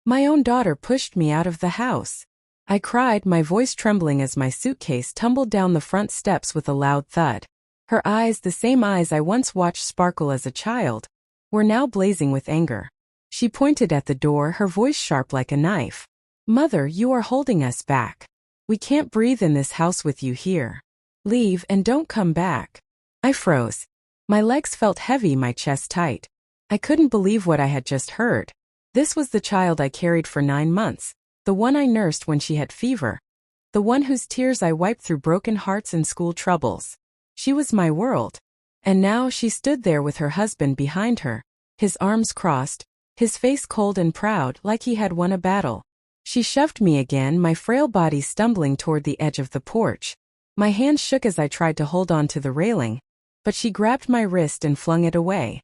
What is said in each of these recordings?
My own daughter pushed me out of the house. I cried, my voice trembling as my suitcase tumbled down the front steps with a loud thud. Her eyes, the same eyes I once watched sparkle as a child, were now blazing with anger. She pointed at the door, her voice sharp like a knife. "Mother, you are holding us back. We can't breathe in this house with you here. Leave and don't come back." I froze. My legs felt heavy, my chest tight. I couldn't believe what I had just heard. This was the child I carried for 9 months, the one I nursed when she had fever, the one whose tears I wiped through broken hearts and school troubles. She was my world. And now she stood there with her husband behind her, his arms crossed, his face cold and proud like he had won a battle. She shoved me again, my frail body stumbling toward the edge of the porch. My hands shook as I tried to hold on to the railing, but she grabbed my wrist and flung it away.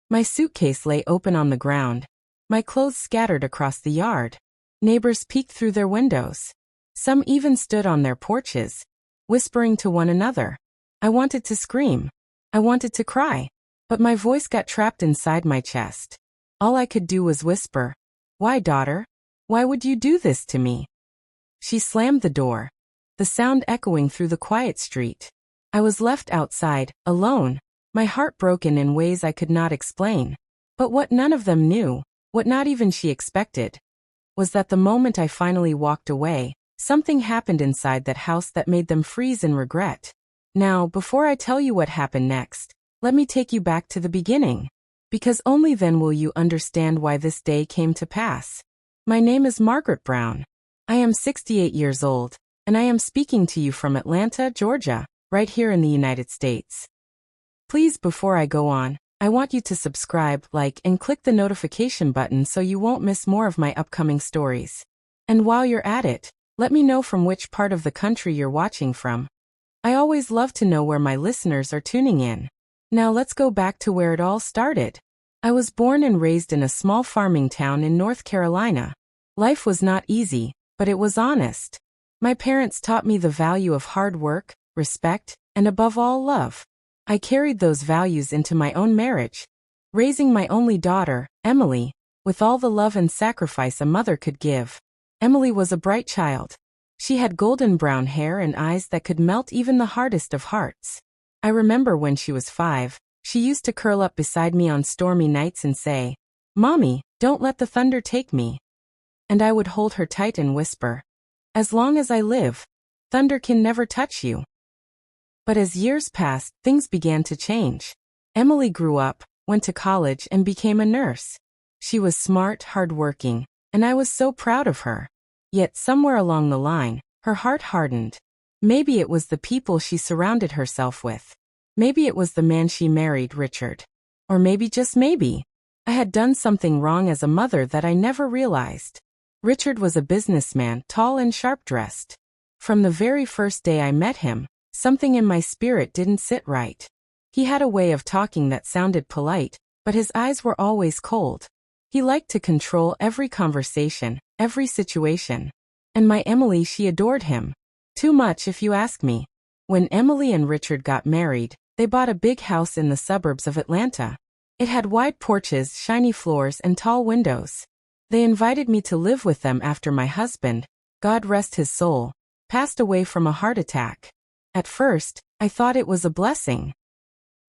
My suitcase lay open on the ground, my clothes scattered across the yard. Neighbors peeked through their windows. Some even stood on their porches, whispering to one another. I wanted to scream. I wanted to cry, but my voice got trapped inside my chest. All I could do was whisper, "Why, daughter? Why would you do this to me?" She slammed the door, the sound echoing through the quiet street. I was left outside, alone, my heart broken in ways I could not explain. But what none of them knew, what not even she expected, was that the moment I finally walked away, something happened inside that house that made them freeze in regret. Now, before I tell you what happened next, let me take you back to the beginning, because only then will you understand why this day came to pass. My name is Margaret Brown. I am 68 years old, and I am speaking to you from Atlanta, Georgia, right here in the United States. Please, before I go on, I want you to subscribe, like, and click the notification button so you won't miss more of my upcoming stories. And while you're at it, let me know from which part of the country you're watching from. I always love to know where my listeners are tuning in. Now let's go back to where it all started. I was born and raised in a small farming town in North Carolina. Life was not easy, but it was honest. My parents taught me the value of hard work, respect, and above all, love. I carried those values into my own marriage, raising my only daughter, Emily, with all the love and sacrifice a mother could give. Emily was a bright child. She had golden brown hair and eyes that could melt even the hardest of hearts. I remember when she was 5, she used to curl up beside me on stormy nights and say, "Mommy, don't let the thunder take me." And I would hold her tight and whisper, "As long as I live, thunder can never touch you." But as years passed, things began to change. Emily grew up, went to college, and became a nurse. She was smart, hardworking, and I was so proud of her. Yet somewhere along the line, her heart hardened. Maybe it was the people she surrounded herself with. Maybe it was the man she married, Richard. Or maybe, just maybe, I had done something wrong as a mother that I never realized. Richard was a businessman, tall and sharp-dressed. From the very first day I met him, something in my spirit didn't sit right. He had a way of talking that sounded polite, but his eyes were always cold. He liked to control every conversation, every situation. And my Emily, she adored him. Too much, if you ask me. When Emily and Richard got married, they bought a big house in the suburbs of Atlanta. It had wide porches, shiny floors, and tall windows. They invited me to live with them after my husband, God rest his soul, passed away from a heart attack. At first, I thought it was a blessing.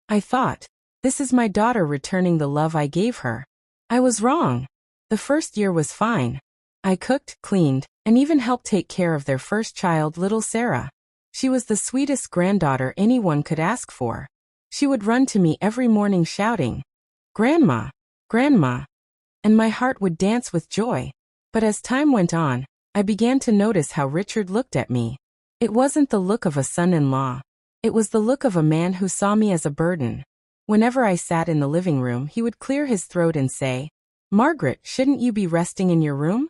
I thought, this is my daughter returning the love I gave her. I was wrong. The first year was fine. I cooked, cleaned, and even helped take care of their first child, little Sarah. She was the sweetest granddaughter anyone could ask for. She would run to me every morning shouting, "Grandma, Grandma," and my heart would dance with joy. But as time went on, I began to notice how Richard looked at me. It wasn't the look of a son-in-law. It was the look of a man who saw me as a burden. Whenever I sat in the living room, he would clear his throat and say, "Margaret, shouldn't you be resting in your room?"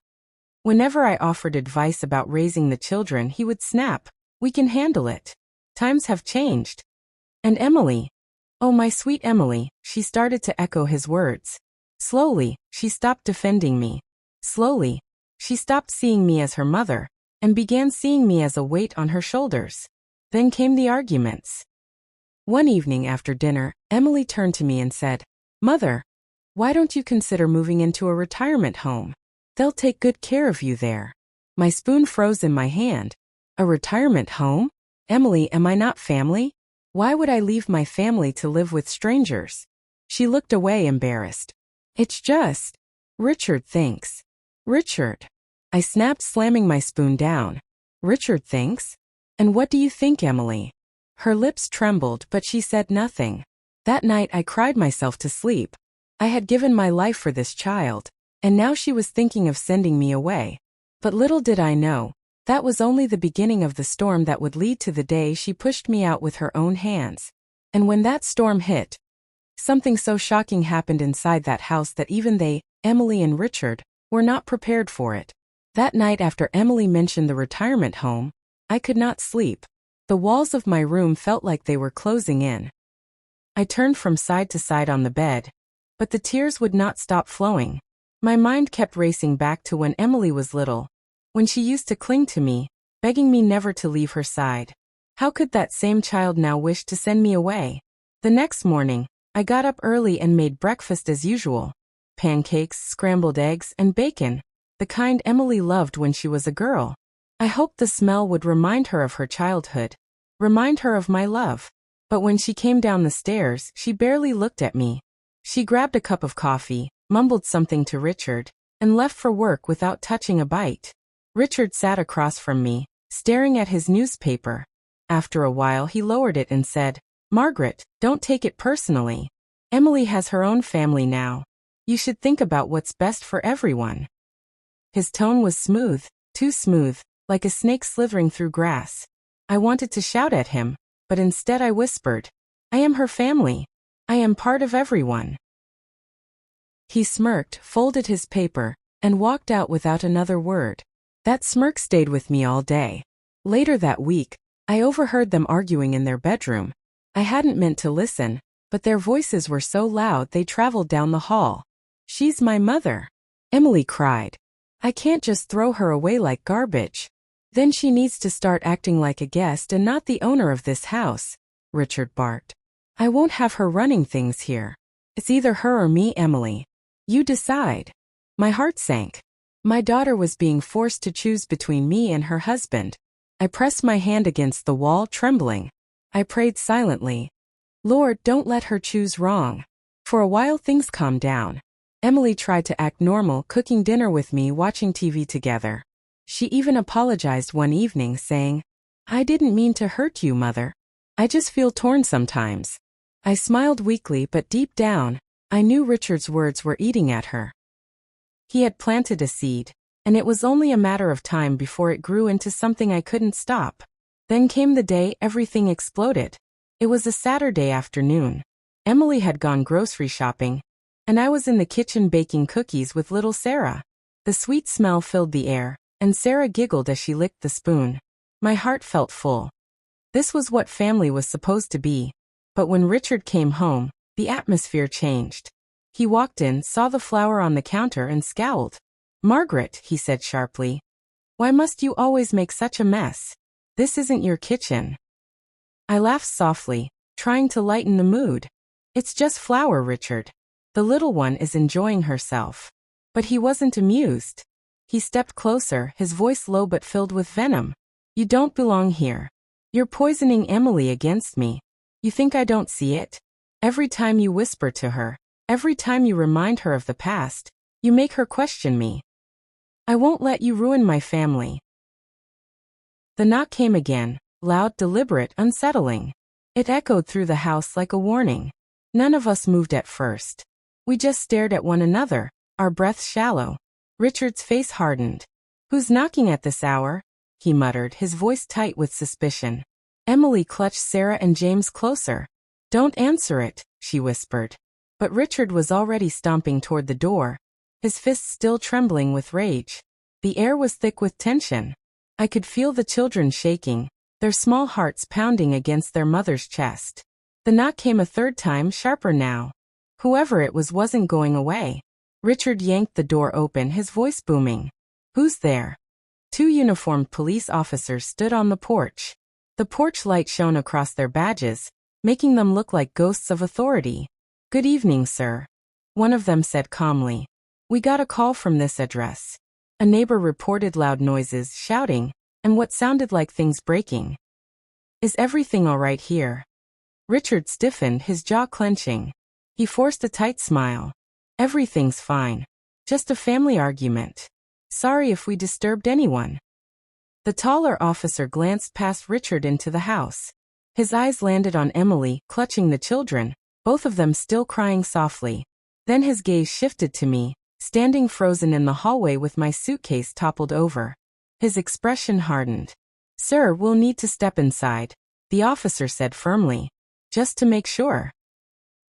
Whenever I offered advice about raising the children, he would snap, "We can handle it. Times have changed." And Emily, oh my sweet Emily, she started to echo his words. Slowly, she stopped defending me. Slowly, she stopped seeing me as her mother, and began seeing me as a weight on her shoulders. Then came the arguments. One evening after dinner, Emily turned to me and said, "Mother, why don't you consider moving into a retirement home? They'll take good care of you there. My spoon froze in my hand. A retirement home? Emily, am I not family? Why would I leave my family to live with strangers? She looked away embarrassed. It's just... Richard thinks. Richard. I snapped, slamming my spoon down. Richard thinks? And what do you think, Emily? Her lips trembled, but she said nothing. That night I cried myself to sleep. I had given my life for this child, and now she was thinking of sending me away. But little did I know, that was only the beginning of the storm that would lead to the day she pushed me out with her own hands. And when that storm hit, something so shocking happened inside that house that even they, Emily and Richard, were not prepared for it. That night after Emily mentioned the retirement home, I could not sleep. The walls of my room felt like they were closing in. I turned from side to side on the bed, but the tears would not stop flowing. My mind kept racing back to when Emily was little, when she used to cling to me, begging me never to leave her side. How could that same child now wish to send me away? The next morning, I got up early and made breakfast as usual. Pancakes, scrambled eggs, and bacon, the kind Emily loved when she was a girl. I hoped the smell would remind her of her childhood, remind her of my love. But when she came down the stairs, she barely looked at me. She grabbed a cup of coffee, mumbled something to Richard, and left for work without touching a bite. Richard sat across from me, staring at his newspaper. After a while he lowered it and said, Margaret, don't take it personally. Emily has her own family now. You should think about what's best for everyone. His tone was smooth, too smooth, like a snake slithering through grass. I wanted to shout at him, but instead I whispered, I am her family. I am part of everyone. He smirked, folded his paper, and walked out without another word. That smirk stayed with me all day. Later that week, I overheard them arguing in their bedroom. I hadn't meant to listen, but their voices were so loud they traveled down the hall. She's my mother, Emily cried. I can't just throw her away like garbage. Then she needs to start acting like a guest and not the owner of this house, Richard barked. I won't have her running things here. It's either her or me, Emily. You decide. My heart sank. My daughter was being forced to choose between me and her husband. I pressed my hand against the wall, trembling. I prayed silently. Lord, don't let her choose wrong. For a while things calmed down. Emily tried to act normal, cooking dinner with me, watching TV together. She even apologized one evening, saying, I didn't mean to hurt you, Mother. I just feel torn sometimes. I smiled weakly, but deep down, I knew Richard's words were eating at her. He had planted a seed, and it was only a matter of time before it grew into something I couldn't stop. Then came the day everything exploded. It was a Saturday afternoon. Emily had gone grocery shopping, and I was in the kitchen baking cookies with little Sarah. The sweet smell filled the air, and Sarah giggled as she licked the spoon. My heart felt full. This was what family was supposed to be. But when Richard came home, the atmosphere changed. He walked in, saw the flour on the counter, and scowled. Margaret, he said sharply. Why must you always make such a mess? This isn't your kitchen. I laughed softly, trying to lighten the mood. It's just flour, Richard. The little one is enjoying herself. But he wasn't amused. He stepped closer, his voice low but filled with venom. You don't belong here. You're poisoning Emily against me. You think I don't see it? Every time you whisper to her, every time you remind her of the past, you make her question me. I won't let you ruin my family. The knock came again, loud, deliberate, unsettling. It echoed through the house like a warning. None of us moved at first. We just stared at one another, our breaths shallow. Richard's face hardened. Who's knocking at this hour? He muttered, his voice tight with suspicion. Emily clutched Sarah and James closer. Don't answer it, she whispered. But Richard was already stomping toward the door, his fists still trembling with rage. The air was thick with tension. I could feel the children shaking, their small hearts pounding against their mother's chest. The knock came a third time, sharper now. Whoever it was wasn't going away. Richard yanked the door open, his voice booming. Who's there? Two uniformed police officers stood on the porch. The porch light shone across their badges, making them look like ghosts of authority. Good evening, sir. One of them said calmly. We got a call from this address. A neighbor reported loud noises, shouting, and what sounded like things breaking. Is everything all right here? Richard stiffened, his jaw clenching. He forced a tight smile. Everything's fine. Just a family argument. Sorry if we disturbed anyone. The taller officer glanced past Richard into the house. His eyes landed on Emily, clutching the children, both of them still crying softly. Then his gaze shifted to me, standing frozen in the hallway with my suitcase toppled over. His expression hardened. Sir, we'll need to step inside, the officer said firmly. Just to make sure.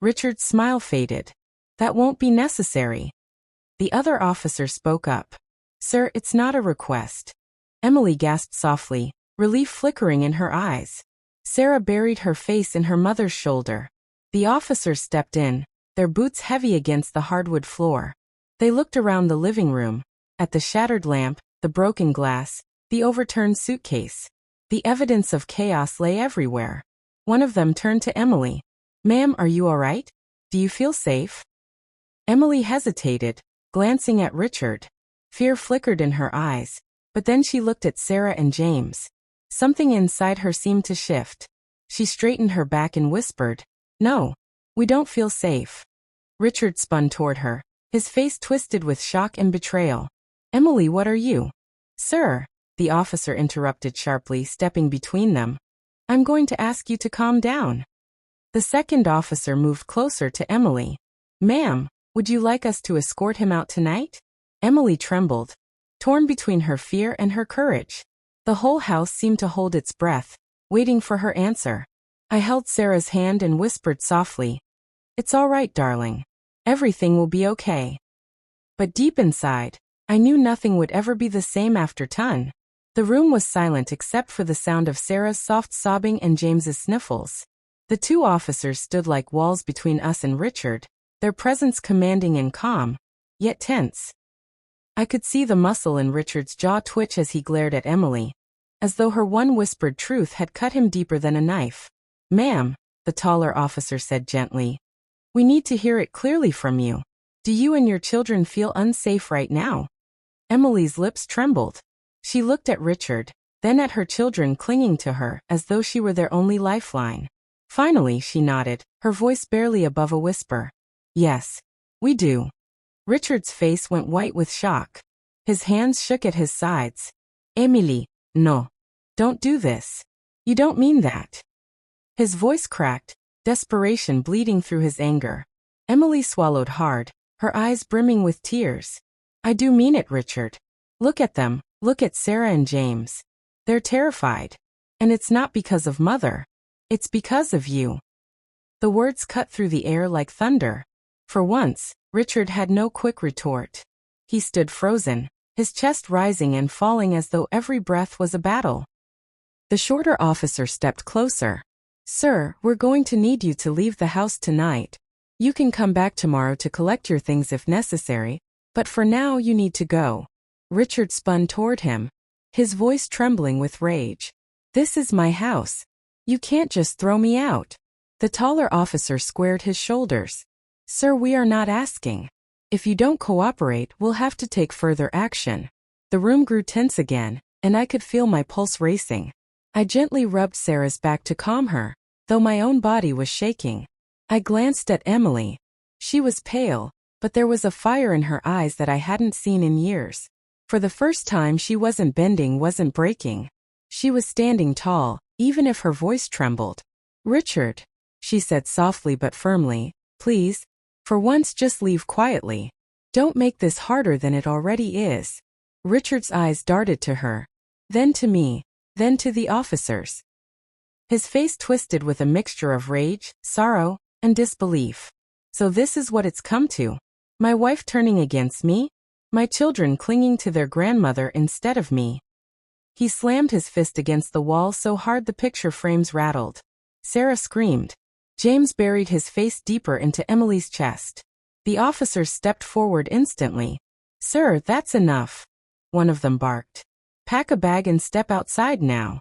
Richard's smile faded. That won't be necessary. The other officer spoke up. Sir, it's not a request. Emily gasped softly, relief flickering in her eyes. Sarah buried her face in her mother's shoulder. The officers stepped in, their boots heavy against the hardwood floor. They looked around the living room, at the shattered lamp, the broken glass, the overturned suitcase. The evidence of chaos lay everywhere. One of them turned to Emily. Ma'am, are you all right? Do you feel safe? Emily hesitated, glancing at Richard. Fear flickered in her eyes, but then she looked at Sarah and James. Something inside her seemed to shift. She straightened her back and whispered, No, we don't feel safe. Richard spun toward her, his face twisted with shock and betrayal. Emily, what are you? Sir, the officer interrupted sharply, stepping between them. I'm going to ask you to calm down. The second officer moved closer to Emily. Ma'am, would you like us to escort him out tonight? Emily trembled, torn between her fear and her courage. The whole house seemed to hold its breath, waiting for her answer. I held Sarah's hand and whispered softly, It's all right, darling. Everything will be okay. But deep inside, I knew nothing would ever be the same after Ton. The room was silent except for the sound of Sarah's soft sobbing and James's sniffles. The two officers stood like walls between us and Richard, their presence commanding and calm, yet tense. I could see the muscle in Richard's jaw twitch as he glared at Emily, as though her one whispered truth had cut him deeper than a knife. Ma'am, the taller officer said gently, we need to hear it clearly from you. Do you and your children feel unsafe right now? Emily's lips trembled. She looked at Richard, then at her children clinging to her as though she were their only lifeline. Finally, she nodded, her voice barely above a whisper. Yes, we do. Richard's face went white with shock. His hands shook at his sides. Emily, no. Don't do this. You don't mean that. His voice cracked, desperation bleeding through his anger. Emily swallowed hard, her eyes brimming with tears. I do mean it, Richard. Look at them, look at Sarah and James. They're terrified. And it's not because of Mother. It's because of you. The words cut through the air like thunder. For once, Richard had no quick retort. He stood frozen, his chest rising and falling as though every breath was a battle. The shorter officer stepped closer. Sir, we're going to need you to leave the house tonight. You can come back tomorrow to collect your things if necessary, but for now you need to go. Richard spun toward him, his voice trembling with rage. This is my house. You can't just throw me out. The taller officer squared his shoulders. Sir, we are not asking. If you don't cooperate, we'll have to take further action. The room grew tense again, and I could feel my pulse racing. I gently rubbed Sarah's back to calm her, though my own body was shaking. I glanced at Emily. She was pale, but there was a fire in her eyes that I hadn't seen in years. For the first time, she wasn't bending, wasn't breaking. She was standing tall, even if her voice trembled. Richard, she said softly but firmly, please, for once just leave quietly. Don't make this harder than it already is. Richard's eyes darted to her, then to me, then to the officers. His face twisted with a mixture of rage, sorrow, and disbelief. So this is what it's come to. My wife turning against me? My children clinging to their grandmother instead of me. He slammed his fist against the wall so hard the picture frames rattled. Sarah screamed. James buried his face deeper into Emily's chest. The officers stepped forward instantly. Sir, that's enough. One of them barked. Pack a bag and step outside now.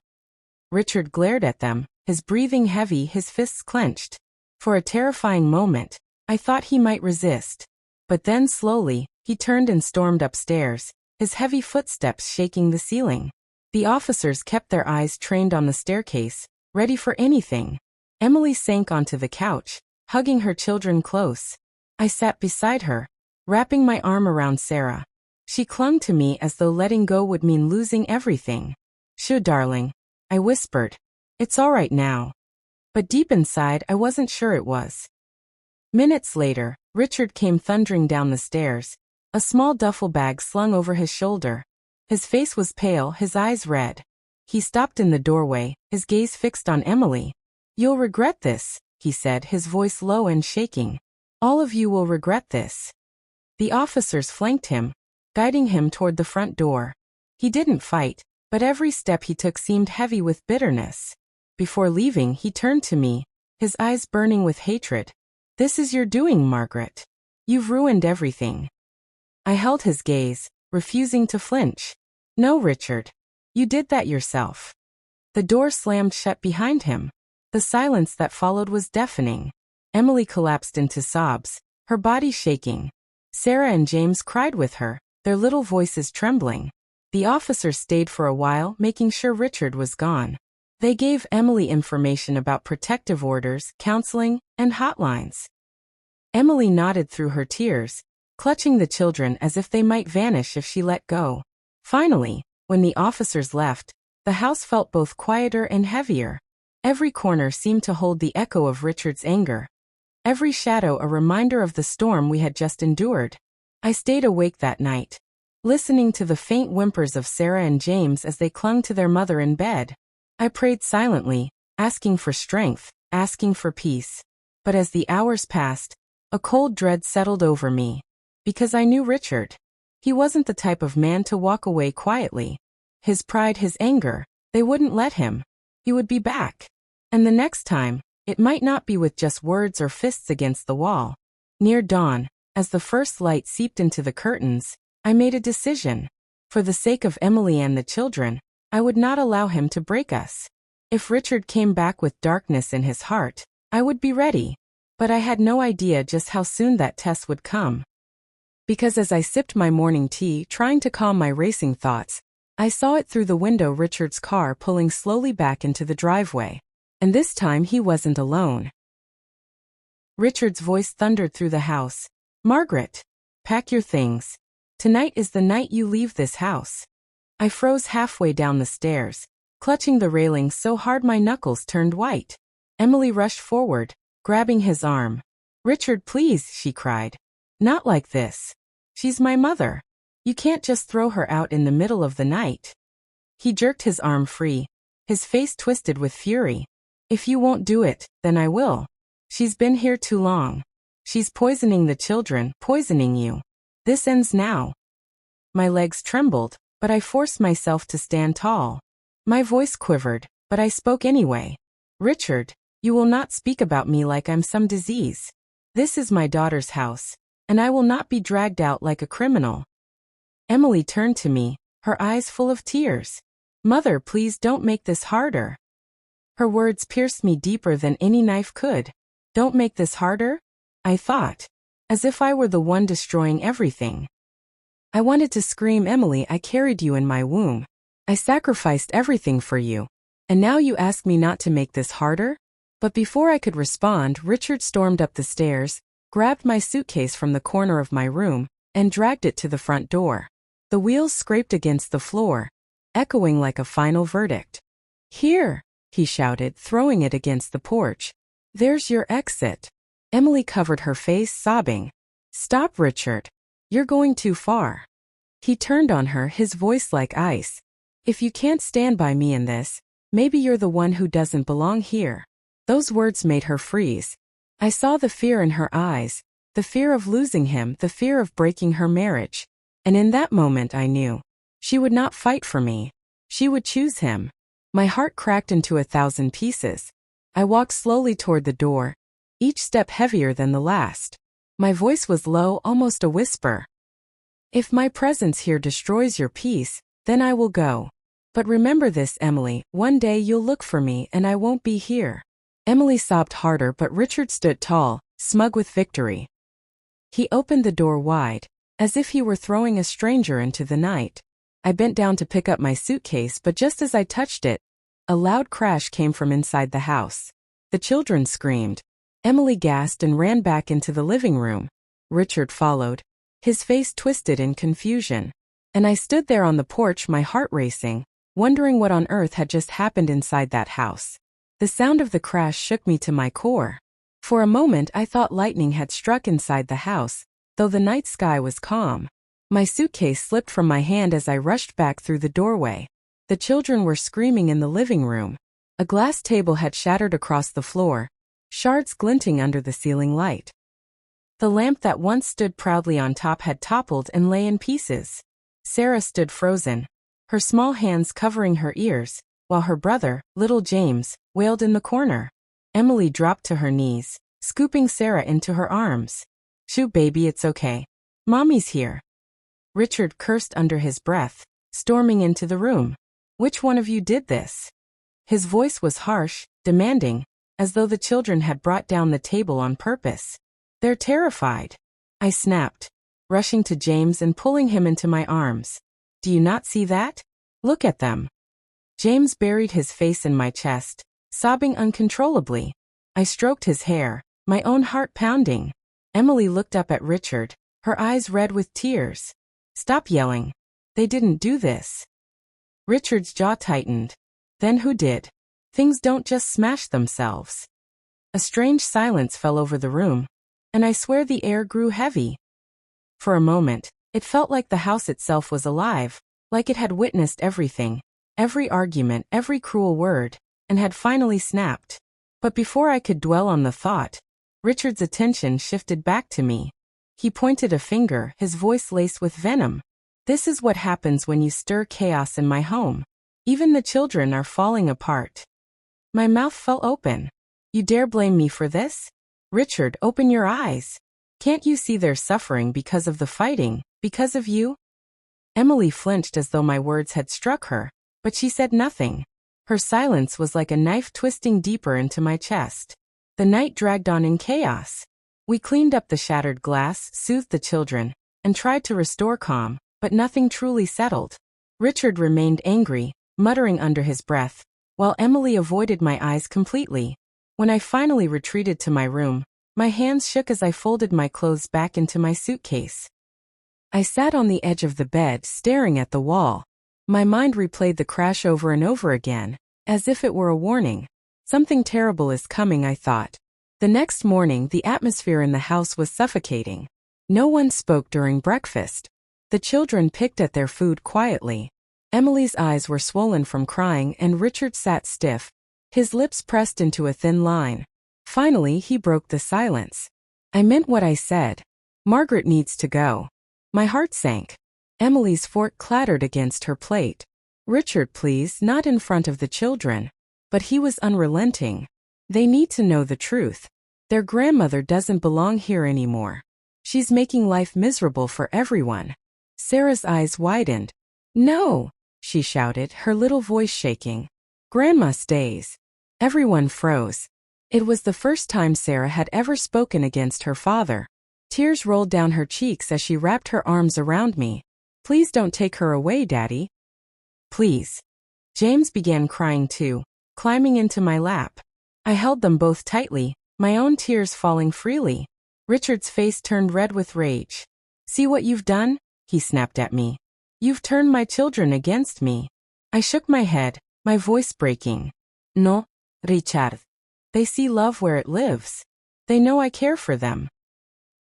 Richard glared at them, his breathing heavy, his fists clenched. For a terrifying moment, I thought he might resist. But then slowly, he turned and stormed upstairs, his heavy footsteps shaking the ceiling. The officers kept their eyes trained on the staircase, ready for anything. Emily sank onto the couch, hugging her children close. I sat beside her, wrapping my arm around Sarah. She clung to me as though letting go would mean losing everything. "Shoo, darling," I whispered. "It's all right now." But deep inside, I wasn't sure it was. Minutes later, Richard came thundering down the stairs, a small duffel bag slung over his shoulder. His face was pale, his eyes red. He stopped in the doorway, his gaze fixed on Emily. "You'll regret this," he said, his voice low and shaking. "All of you will regret this." The officers flanked him, guiding him toward the front door. He didn't fight, but every step he took seemed heavy with bitterness. Before leaving, he turned to me, his eyes burning with hatred. "This is your doing, Margaret. You've ruined everything." I held his gaze, refusing to flinch. "No, Richard. You did that yourself." The door slammed shut behind him. The silence that followed was deafening. Emily collapsed into sobs, her body shaking. Sarah and James cried with her, their little voices trembling. The officers stayed for a while, making sure Richard was gone. They gave Emily information about protective orders, counseling, and hotlines. Emily nodded through her tears, clutching the children as if they might vanish if she let go. Finally, when the officers left, the house felt both quieter and heavier. Every corner seemed to hold the echo of Richard's anger. Every shadow a reminder of the storm we had just endured. I stayed awake that night, listening to the faint whimpers of Sarah and James as they clung to their mother in bed. I prayed silently, asking for strength, asking for peace. But as the hours passed, a cold dread settled over me. Because I knew Richard. He wasn't the type of man to walk away quietly. His pride, his anger, they wouldn't let him. He would be back. And the next time, it might not be with just words or fists against the wall. Near dawn, as the first light seeped into the curtains, I made a decision. For the sake of Emily and the children, I would not allow him to break us. If Richard came back with darkness in his heart, I would be ready. But I had no idea just how soon that test would come. Because as I sipped my morning tea, trying to calm my racing thoughts, I saw it through the window, Richard's car pulling slowly back into the driveway. And this time he wasn't alone. Richard's voice thundered through the house. "Margaret, pack your things. Tonight is the night you leave this house." I froze halfway down the stairs, clutching the railing so hard my knuckles turned white. Emily rushed forward, grabbing his arm. "Richard, please," she cried. "Not like this. She's my mother. You can't just throw her out in the middle of the night." He jerked his arm free, his face twisted with fury. "If you won't do it, then I will. She's been here too long. She's poisoning the children, poisoning you. This ends now." My legs trembled, but I forced myself to stand tall. My voice quivered, but I spoke anyway. "Richard, you will not speak about me like I'm some disease. This is my daughter's house, and I will not be dragged out like a criminal." Emily turned to me, her eyes full of tears. "Mother, please don't make this harder." Her words pierced me deeper than any knife could. "Don't make this harder?" I thought, as if I were the one destroying everything. I wanted to scream, "Emily, I carried you in my womb. I sacrificed everything for you. And now you ask me not to make this harder?" But before I could respond, Richard stormed up the stairs, grabbed my suitcase from the corner of my room, and dragged it to the front door. The wheels scraped against the floor, echoing like a final verdict. "Here," he shouted, throwing it against the porch. "There's your exit." Emily covered her face, sobbing. "Stop, Richard. You're going too far." He turned on her, his voice like ice. "If you can't stand by me in this, maybe you're the one who doesn't belong here." Those words made her freeze. I saw the fear in her eyes, the fear of losing him, the fear of breaking her marriage. And in that moment I knew. She would not fight for me. She would choose him. My heart cracked into 1,000 pieces. I walked slowly toward the door, each step heavier than the last. My voice was low, almost a whisper. "If my presence here destroys your peace, then I will go. But remember this, Emily, one day you'll look for me and I won't be here." Emily sobbed harder, but Richard stood tall, smug with victory. He opened the door wide, as if he were throwing a stranger into the night. I bent down to pick up my suitcase, but just as I touched it, a loud crash came from inside the house. The children screamed. Emily gasped and ran back into the living room. Richard followed, his face twisted in confusion. And I stood there on the porch, my heart racing, wondering what on earth had just happened inside that house. The sound of the crash shook me to my core. For a moment I thought lightning had struck inside the house, though the night sky was calm. My suitcase slipped from my hand as I rushed back through the doorway. The children were screaming in the living room. A glass table had shattered across the floor, shards glinting under the ceiling light. The lamp that once stood proudly on top had toppled and lay in pieces. Sarah stood frozen, her small hands covering her ears, while her brother, little James, wailed in the corner. Emily dropped to her knees, scooping Sarah into her arms. "Shoo, baby, it's okay. Mommy's here." Richard cursed under his breath, storming into the room. "Which one of you did this?" His voice was harsh, demanding, as though the children had brought down the table on purpose. "They're terrified," I snapped, rushing to James and pulling him into my arms. "Do you not see that? Look at them." James buried his face in my chest, sobbing uncontrollably. I stroked his hair, my own heart pounding. Emily looked up at Richard, her eyes red with tears. "Stop yelling. They didn't do this." Richard's jaw tightened. "Then who did? Things don't just smash themselves." A strange silence fell over the room, and I swear the air grew heavy. For a moment, it felt like the house itself was alive, like it had witnessed everything, every argument, every cruel word, and had finally snapped. But before I could dwell on the thought, Richard's attention shifted back to me. He pointed a finger, his voice laced with venom. "This is what happens when you stir chaos in my home. Even the children are falling apart." My mouth fell open. "You dare blame me for this? Richard, open your eyes. Can't you see they're suffering because of the fighting, because of you?" Emily flinched as though my words had struck her, but she said nothing. Her silence was like a knife twisting deeper into my chest. The night dragged on in chaos. We cleaned up the shattered glass, soothed the children, and tried to restore calm, but nothing truly settled. Richard remained angry, muttering under his breath, while Emily avoided my eyes completely. When I finally retreated to my room, my hands shook as I folded my clothes back into my suitcase. I sat on the edge of the bed, staring at the wall. My mind replayed the crash over and over again, as if it were a warning. Something terrible is coming, I thought. The next morning, the atmosphere in the house was suffocating. No one spoke during breakfast. The children picked at their food quietly. Emily's eyes were swollen from crying, and Richard sat stiff, his lips pressed into a thin line. Finally, he broke the silence. "I meant what I said. Margaret needs to go." My heart sank. Emily's fork clattered against her plate. "Richard, please, not in front of the children." But he was unrelenting. "They need to know the truth. Their grandmother doesn't belong here anymore. She's making life miserable for everyone." Sarah's eyes widened. "No!" she shouted, her little voice shaking. "Grandma stays." Everyone froze. It was the first time Sarah had ever spoken against her father. Tears rolled down her cheeks as she wrapped her arms around me. "Please don't take her away, Daddy. Please." James began crying too, climbing into my lap. I held them both tightly, my own tears falling freely. Richard's face turned red with rage. "See what you've done?" he snapped at me. "You've turned my children against me." I shook my head, my voice breaking. "No, Richard. They see love where it lives. They know I care for them."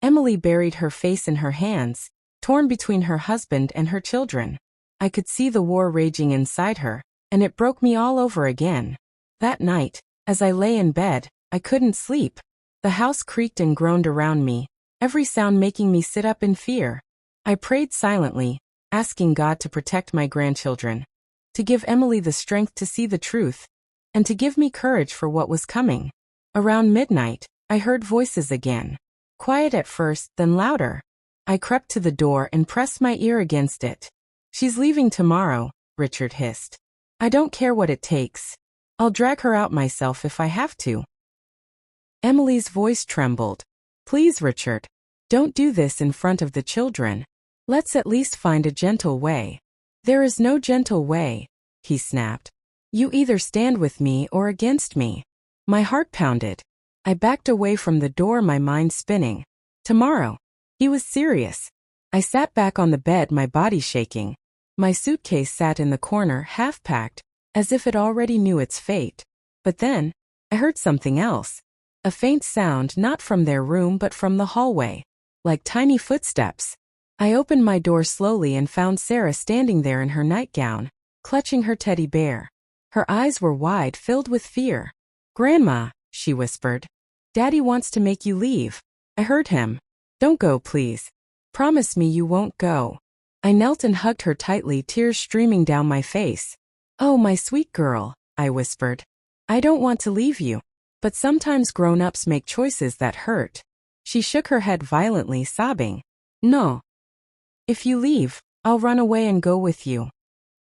Emily buried her face in her hands, torn between her husband and her children. I could see the war raging inside her, and it broke me all over again. That night, as I lay in bed, I couldn't sleep. The house creaked and groaned around me, every sound making me sit up in fear. I prayed silently, asking God to protect my grandchildren, to give Emily the strength to see the truth, and to give me courage for what was coming. Around midnight, I heard voices again. Quiet at first, then louder. I crept to the door and pressed my ear against it. "She's leaving tomorrow," Richard hissed. "I don't care what it takes. I'll drag her out myself if I have to." Emily's voice trembled. "Please, Richard. Don't do this in front of the children." Let's at least find a gentle way. There is no gentle way, he snapped. You either stand with me or against me. My heart pounded. I backed away from the door, my mind spinning. Tomorrow. He was serious. I sat back on the bed, my body shaking. My suitcase sat in the corner, half-packed, as if it already knew its fate. But then, I heard something else. A faint sound, not from their room but from the hallway. Like tiny footsteps. I opened my door slowly and found Sarah standing there in her nightgown, clutching her teddy bear. Her eyes were wide, filled with fear. "Grandma," she whispered. "Daddy wants to make you leave." I heard him. "Don't go, please. Promise me you won't go." I knelt and hugged her tightly, tears streaming down my face. "Oh, my sweet girl," I whispered. "I don't want to leave you. But sometimes grown-ups make choices that hurt." She shook her head violently, sobbing. "No. If you leave, I'll run away and go with you."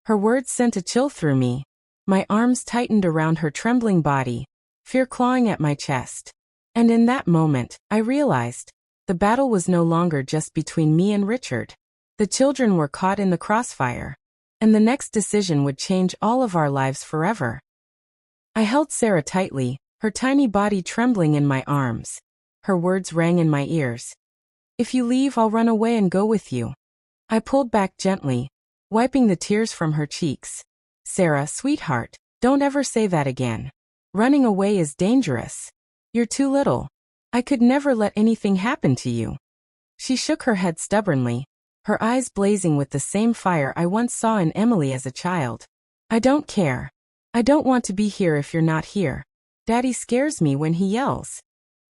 Her words sent a chill through me. My arms tightened around her trembling body, fear clawing at my chest. And in that moment, I realized the battle was no longer just between me and Richard. The children were caught in the crossfire, and the next decision would change all of our lives forever. I held Sarah tightly, her tiny body trembling in my arms. Her words rang in my ears. "If you leave, I'll run away and go with you." I pulled back gently, wiping the tears from her cheeks. "Sarah, sweetheart, don't ever say that again. Running away is dangerous. You're too little. I could never let anything happen to you." She shook her head stubbornly, her eyes blazing with the same fire I once saw in Emily as a child. "I don't care. I don't want to be here if you're not here. Daddy scares me when he yells."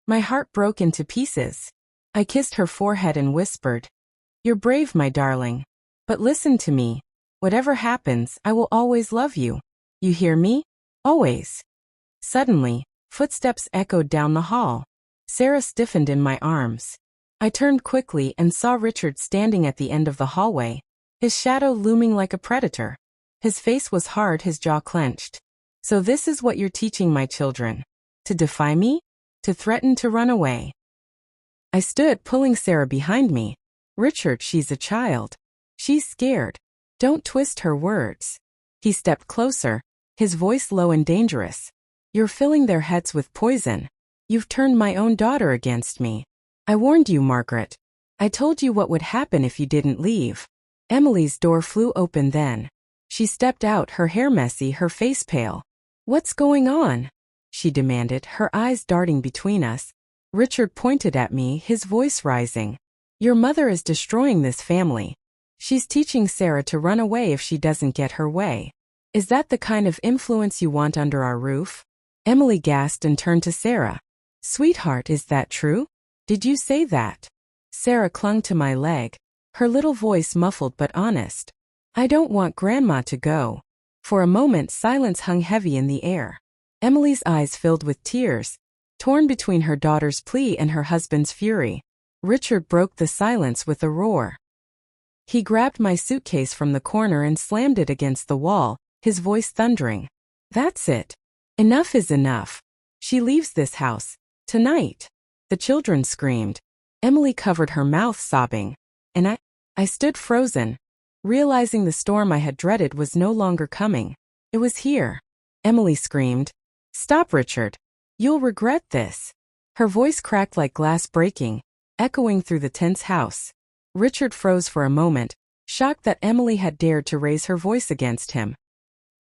My heart broke into pieces. I kissed her forehead and whispered, "You're brave, my darling. But listen to me. Whatever happens, I will always love you. You hear me? Always." Suddenly, footsteps echoed down the hall. Sarah stiffened in my arms. I turned quickly and saw Richard standing at the end of the hallway, his shadow looming like a predator. His face was hard, his jaw clenched. "So this is what you're teaching my children? To defy me? To threaten to run away?" I stood, pulling Sarah behind me. "Richard, she's a child. She's scared. Don't twist her words." He stepped closer, his voice low and dangerous. "You're filling their heads with poison. You've turned my own daughter against me. I warned you, Margaret. I told you what would happen if you didn't leave." Emily's door flew open then. She stepped out, her hair messy, her face pale. "What's going on?" she demanded, her eyes darting between us. Richard pointed at me, his voice rising. "Your mother is destroying this family. She's teaching Sarah to run away if she doesn't get her way. Is that the kind of influence you want under our roof?" Emily gasped and turned to Sarah. "Sweetheart, is that true? Did you say that?" Sarah clung to my leg, her little voice muffled but honest. "I don't want Grandma to go." For a moment, silence hung heavy in the air. Emily's eyes filled with tears, torn between her daughter's plea and her husband's fury. Richard broke the silence with a roar. He grabbed my suitcase from the corner and slammed it against the wall, his voice thundering. "That's it. Enough is enough. She leaves this house. Tonight." The children screamed. Emily covered her mouth, sobbing. And I stood frozen, realizing the storm I had dreaded was no longer coming. It was here. Emily screamed, "Stop, Richard. You'll regret this." Her voice cracked like glass breaking, echoing through the tense house. Richard froze for a moment, shocked that Emily had dared to raise her voice against him.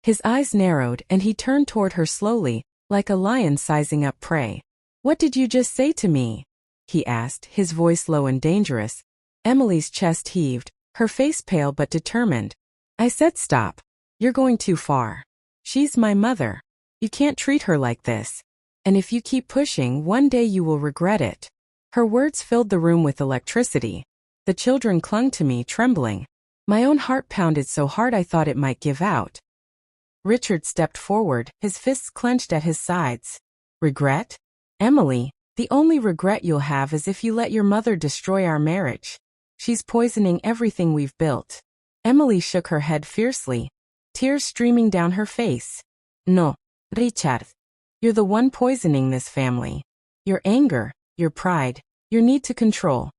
His eyes narrowed and he turned toward her slowly, like a lion sizing up prey. "What did you just say to me?" he asked, his voice low and dangerous. Emily's chest heaved, her face pale but determined. "I said stop. You're going too far. She's my mother. You can't treat her like this. And if you keep pushing, one day you will regret it." Her words filled the room with electricity. The children clung to me, trembling. My own heart pounded so hard I thought it might give out. Richard stepped forward, his fists clenched at his sides. "Regret? Emily, the only regret you'll have is if you let your mother destroy our marriage. She's poisoning everything we've built." Emily shook her head fiercely, tears streaming down her face. "No, Richard. You're the one poisoning this family. Your anger, your pride, your need to control.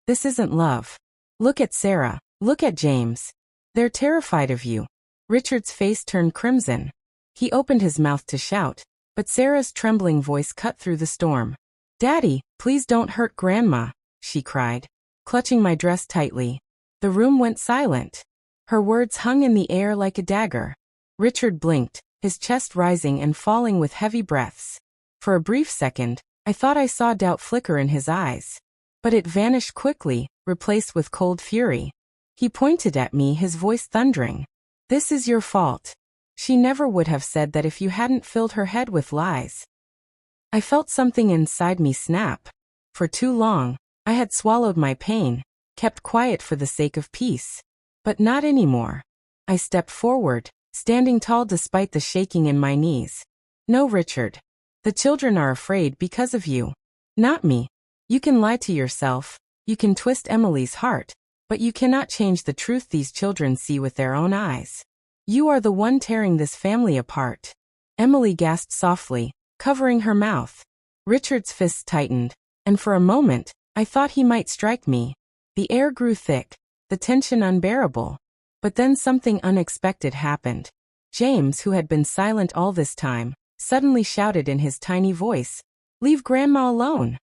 This isn't love. Look at Sarah. Look at James. They're terrified of you. Richard's face turned crimson. He opened his mouth to shout, but Sarah's trembling voice cut through the storm. Daddy, please don't hurt Grandma, she cried, clutching my dress tightly. The room went silent. Her words hung in the air like a dagger. Richard blinked, his chest rising and falling with heavy breaths. For a brief second, I thought I saw doubt flicker in his eyes. But it vanished quickly, replaced with cold fury. He pointed at me, his voice thundering. This is your fault. She never would have said that if you hadn't filled her head with lies. I felt something inside me snap. For too long, I had swallowed my pain, kept quiet for the sake of peace. But not anymore. I stepped forward, standing tall despite the shaking in my knees. No, Richard. The children are afraid because of you. Not me. You can lie to yourself, you can twist Emily's heart, but you cannot change the truth these children see with their own eyes. You are the one tearing this family apart. Emily gasped softly, covering her mouth. Richard's fists tightened, and for a moment, I thought he might strike me. The air grew thick, the tension unbearable. But then something unexpected happened. James, who had been silent all this time, suddenly shouted in his tiny voice, "Leave Grandma alone."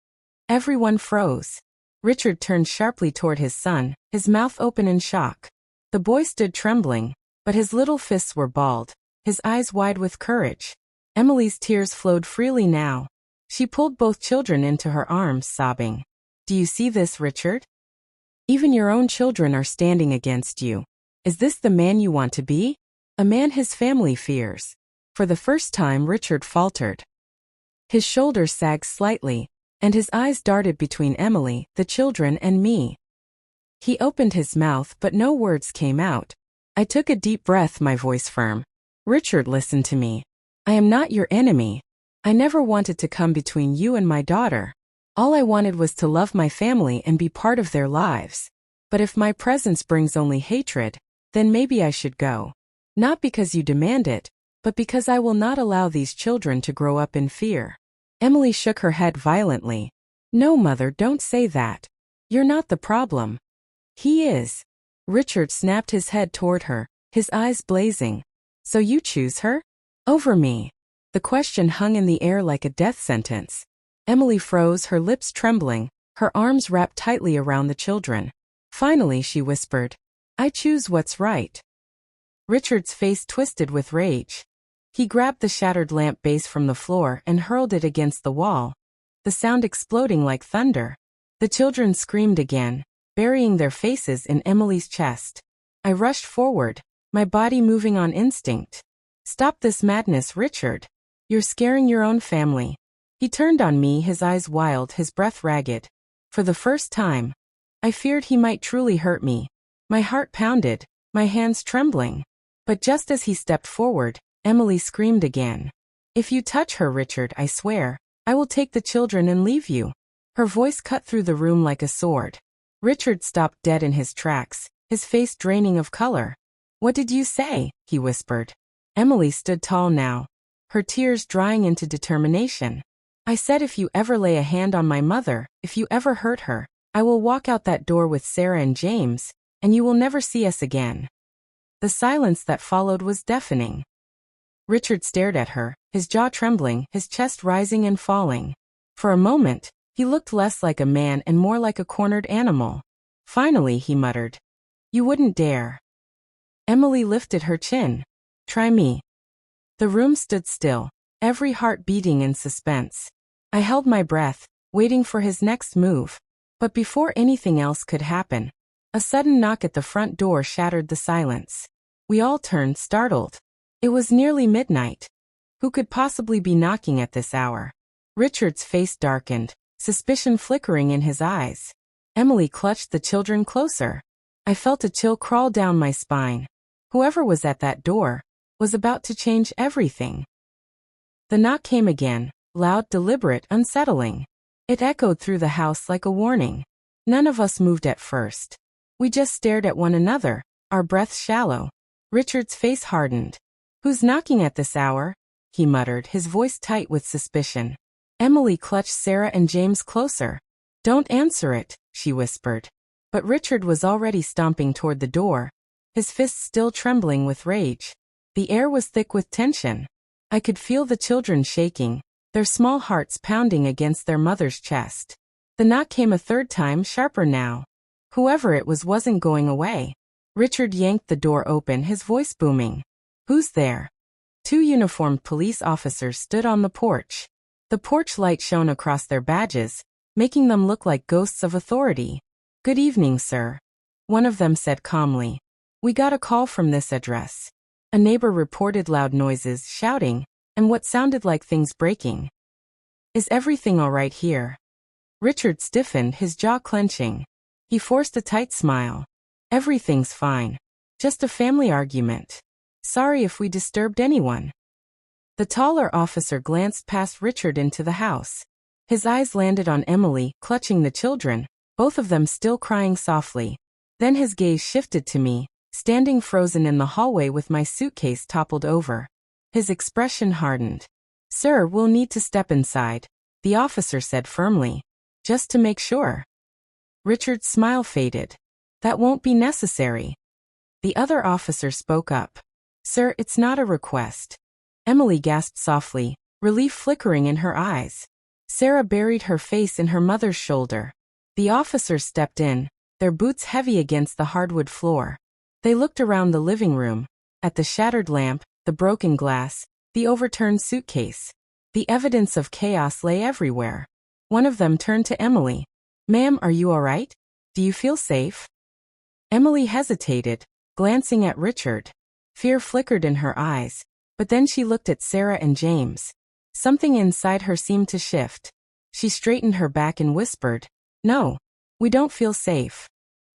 Everyone froze. Richard turned sharply toward his son, his mouth open in shock. The boy stood trembling, but his little fists were balled, his eyes wide with courage. Emily's tears flowed freely now. She pulled both children into her arms, sobbing. Do you see this, Richard? Even your own children are standing against you. Is this the man you want to be? A man his family fears. For the first time, Richard faltered. His shoulders sagged slightly, and his eyes darted between Emily, the children, and me. He opened his mouth, but no words came out. I took a deep breath, my voice firm. Richard, listen to me. I am not your enemy. I never wanted to come between you and my daughter. All I wanted was to love my family and be part of their lives. But if my presence brings only hatred, then maybe I should go. Not because you demand it, but because I will not allow these children to grow up in fear. Emily shook her head violently. No, Mother, don't say that. You're not the problem. He is. Richard snapped his head toward her, his eyes blazing. So you choose her? Over me. The question hung in the air like a death sentence. Emily froze, her lips trembling, her arms wrapped tightly around the children. Finally, she whispered, I choose what's right. Richard's face twisted with rage. He grabbed the shattered lamp base from the floor and hurled it against the wall, the sound exploding like thunder. The children screamed again, burying their faces in Emily's chest. I rushed forward, my body moving on instinct. Stop this madness, Richard. You're scaring your own family. He turned on me, his eyes wild, his breath ragged. For the first time, I feared he might truly hurt me. My heart pounded, my hands trembling. But just as he stepped forward, Emily screamed again. If you touch her, Richard, I swear, I will take the children and leave you. Her voice cut through the room like a sword. Richard stopped dead in his tracks, his face draining of color. What did you say? He whispered. Emily stood tall now, her tears drying into determination. I said if you ever lay a hand on my mother, if you ever hurt her, I will walk out that door with Sarah and James, and you will never see us again. The silence that followed was deafening. Richard stared at her, his jaw trembling, his chest rising and falling. For a moment, he looked less like a man and more like a cornered animal. Finally, he muttered, You wouldn't dare. Emily lifted her chin. Try me. The room stood still, every heart beating in suspense. I held my breath, waiting for his next move. But before anything else could happen, a sudden knock at the front door shattered the silence. We all turned, startled. It was nearly midnight. Who could possibly be knocking at this hour? Richard's face darkened, suspicion flickering in his eyes. Emily clutched the children closer. I felt a chill crawl down my spine. Whoever was at that door was about to change everything. The knock came again, loud, deliberate, unsettling. It echoed through the house like a warning. None of us moved at first. We just stared at one another, our breaths shallow. Richard's face hardened. Who's knocking at this hour? He muttered, his voice tight with suspicion. Emily clutched Sarah and James closer. Don't answer it, she whispered. But Richard was already stomping toward the door, his fists still trembling with rage. The air was thick with tension. I could feel the children shaking, their small hearts pounding against their mother's chest. The knock came a third time, sharper now. Whoever it was wasn't going away. Richard yanked the door open, his voice booming. "Who's there?" 2 uniformed police officers stood on the porch. The porch light shone across their badges, making them look like ghosts of authority. "Good evening, sir," one of them said calmly. "We got a call from this address." A neighbor reported loud noises, shouting, and what sounded like things breaking. "Is everything all right here?" Richard stiffened, his jaw clenching. He forced a tight smile. "Everything's fine. Just a family argument. Sorry if we disturbed anyone." The taller officer glanced past Richard into the house. His eyes landed on Emily, clutching the children, both of them still crying softly. Then his gaze shifted to me, standing frozen in the hallway with my suitcase toppled over. His expression hardened. "Sir, we'll need to step inside," the officer said firmly. "Just to make sure." Richard's smile faded. "That won't be necessary." The other officer spoke up. "Sir, it's not a request." Emily gasped softly, relief flickering in her eyes. Sarah buried her face in her mother's shoulder. The officers stepped in, their boots heavy against the hardwood floor. They looked around the living room, at the shattered lamp, the broken glass, the overturned suitcase. The evidence of chaos lay everywhere. One of them turned to Emily. "Ma'am, are you all right? Do you feel safe?" Emily hesitated, glancing at Richard. Fear flickered in her eyes, but then she looked at Sarah and James. Something inside her seemed to shift. She straightened her back and whispered, "No, we don't feel safe."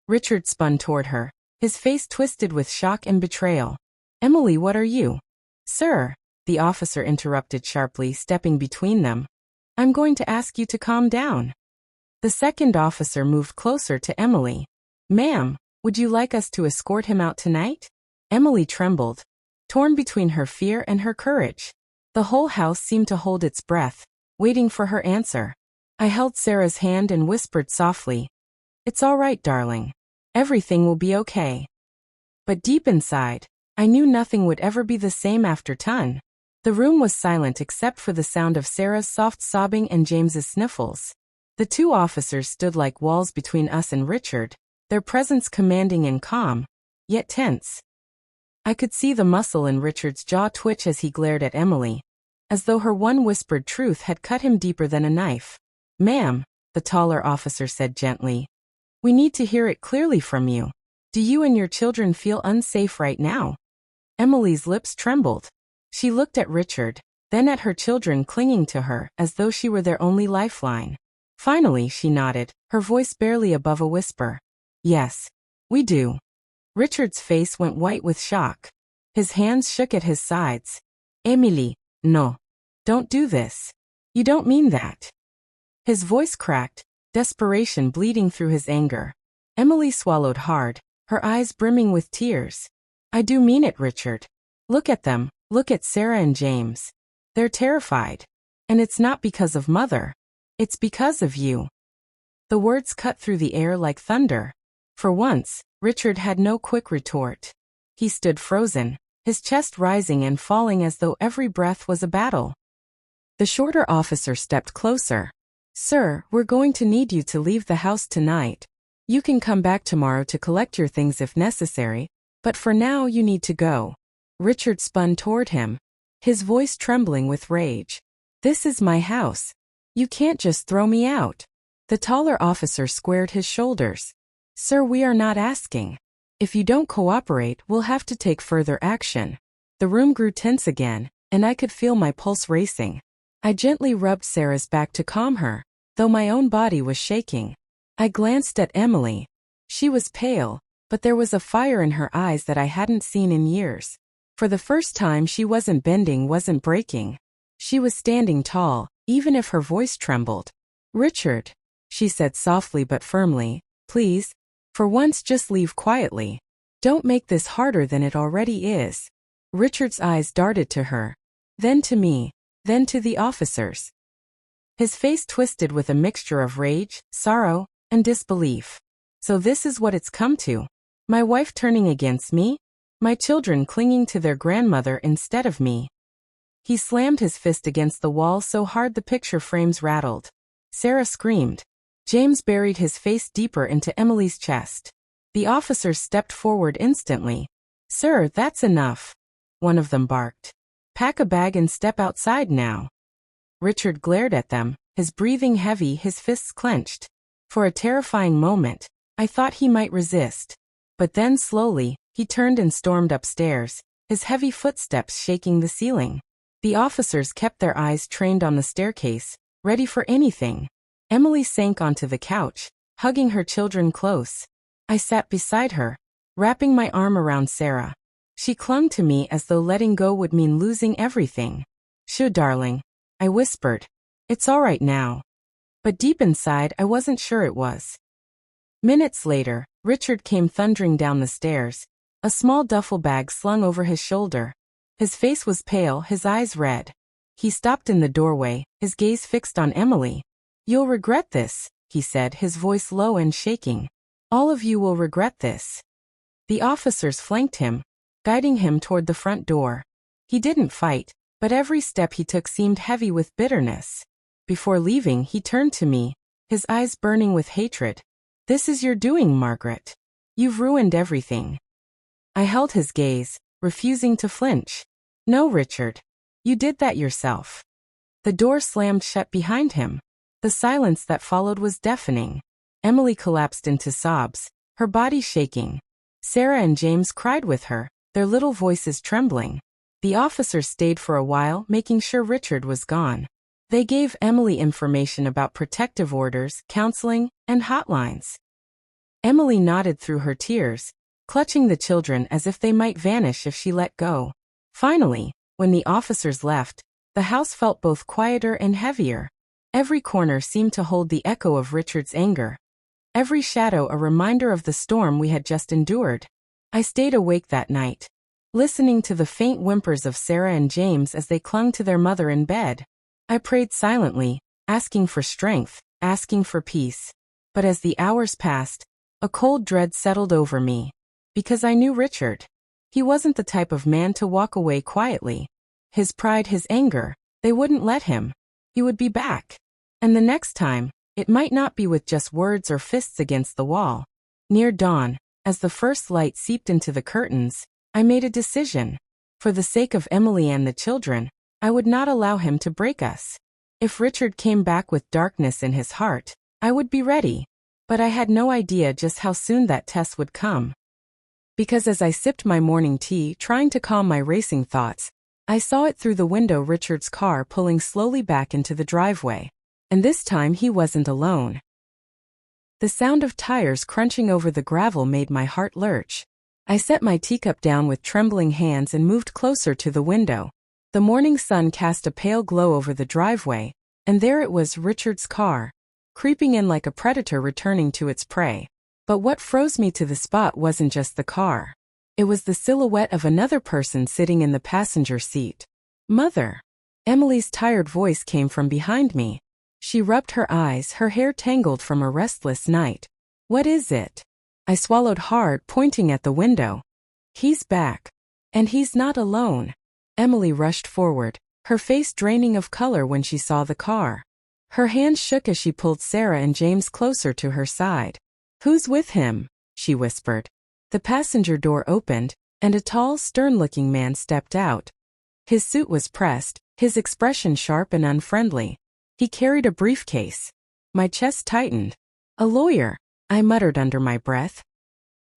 Richard spun toward her, his face twisted with shock and betrayal. "Emily, what are you?" "Sir," the officer interrupted sharply, stepping between them. "I'm going to ask you to calm down." The second officer moved closer to Emily. "Ma'am, would you like us to escort him out tonight?" Emily trembled, torn between her fear and her courage. The whole house seemed to hold its breath, waiting for her answer. I held Sarah's hand and whispered softly, "It's all right, darling. Everything will be okay." But deep inside, I knew nothing would ever be the same after Ton. The room was silent except for the sound of Sarah's soft sobbing and James's sniffles. The 2 officers stood like walls between us and Richard, their presence commanding and calm, yet tense. I could see the muscle in Richard's jaw twitch as he glared at Emily, as though her one whispered truth had cut him deeper than a knife. "Ma'am," the taller officer said gently, "we need to hear it clearly from you. Do you and your children feel unsafe right now?" Emily's lips trembled. She looked at Richard, then at her children clinging to her as though she were their only lifeline. Finally, she nodded, her voice barely above a whisper. "Yes, we do." Richard's face went white with shock. His hands shook at his sides. "Emily, no. Don't do this. You don't mean that." His voice cracked, desperation bleeding through his anger. Emily swallowed hard, her eyes brimming with tears. "I do mean it, Richard. Look at them, look at Sarah and James. They're terrified. And it's not because of Mother. It's because of you." The words cut through the air like thunder. For once, Richard had no quick retort. He stood frozen, his chest rising and falling as though every breath was a battle. The shorter officer stepped closer. "Sir, we're going to need you to leave the house tonight. You can come back tomorrow to collect your things if necessary, but for now you need to go." Richard spun toward him, his voice trembling with rage. "This is my house. You can't just throw me out." The taller officer squared his shoulders. "Sir, we are not asking. If you don't cooperate, we'll have to take further action." The room grew tense again, and I could feel my pulse racing. I gently rubbed Sarah's back to calm her, though my own body was shaking. I glanced at Emily. She was pale, but there was a fire in her eyes that I hadn't seen in years. For the first time, she wasn't bending, wasn't breaking. She was standing tall, even if her voice trembled. "Richard," she said softly but firmly, "please, for once just leave quietly. Don't make this harder than it already is." Richard's eyes darted to her, then to me, then to the officers. His face twisted with a mixture of rage, sorrow, and disbelief. So this is what it's come to. My wife turning against me? My children clinging to their grandmother instead of me. He slammed his fist against the wall so hard the picture frames rattled. Sarah screamed. James buried his face deeper into Emily's chest. The officers stepped forward instantly. Sir, that's enough. One of them barked. Pack a bag and step outside now. Richard glared at them, his breathing heavy, his fists clenched. For a terrifying moment, I thought he might resist. But then slowly, he turned and stormed upstairs, his heavy footsteps shaking the ceiling. The officers kept their eyes trained on the staircase, ready for anything. Emily sank onto the couch, hugging her children close. I sat beside her, wrapping my arm around Sarah. She clung to me as though letting go would mean losing everything. Shoo, darling, I whispered. It's all right now. But deep inside, I wasn't sure it was. Minutes later, Richard came thundering down the stairs, a small duffel bag slung over his shoulder. His face was pale, his eyes red. He stopped in the doorway, his gaze fixed on Emily. You'll regret this, he said, his voice low and shaking. All of you will regret this. The officers flanked him, guiding him toward the front door. He didn't fight, but every step he took seemed heavy with bitterness. Before leaving, he turned to me, his eyes burning with hatred. This is your doing, Margaret. You've ruined everything. I held his gaze, refusing to flinch. No, Richard. You did that yourself. The door slammed shut behind him. The silence that followed was deafening. Emily collapsed into sobs, her body shaking. Sarah and James cried with her, their little voices trembling. The officers stayed for a while, making sure Richard was gone. They gave Emily information about protective orders, counseling, and hotlines. Emily nodded through her tears, clutching the children as if they might vanish if she let go. Finally, when the officers left, the house felt both quieter and heavier. Every corner seemed to hold the echo of Richard's anger. Every shadow a reminder of the storm we had just endured. I stayed awake that night, listening to the faint whimpers of Sarah and James as they clung to their mother in bed. I prayed silently, asking for strength, asking for peace. But as the hours passed, a cold dread settled over me. Because I knew Richard. He wasn't the type of man to walk away quietly. His pride, his anger, they wouldn't let him. He would be back. And the next time, it might not be with just words or fists against the wall. Near dawn, as the first light seeped into the curtains, I made a decision. For the sake of Emily and the children, I would not allow him to break us. If Richard came back with darkness in his heart, I would be ready. But I had no idea just how soon that test would come. Because as I sipped my morning tea, trying to calm my racing thoughts, I saw it through the window, Richard's car pulling slowly back into the driveway. And this time he wasn't alone. The sound of tires crunching over the gravel made my heart lurch. I set my teacup down with trembling hands and moved closer to the window. The morning sun cast a pale glow over the driveway, and there it was, Richard's car, creeping in like a predator returning to its prey. But what froze me to the spot wasn't just the car. It was the silhouette of another person sitting in the passenger seat. Mother. Emily's tired voice came from behind me. She rubbed her eyes, her hair tangled from a restless night. What is it? I swallowed hard, pointing at the window. He's back. And he's not alone. Emily rushed forward, her face draining of color when she saw the car. Her hands shook as she pulled Sarah and James closer to her side. Who's with him? She whispered. The passenger door opened, and a tall, stern-looking man stepped out. His suit was pressed, his expression sharp and unfriendly. He carried a briefcase. My chest tightened. A lawyer, I muttered under my breath.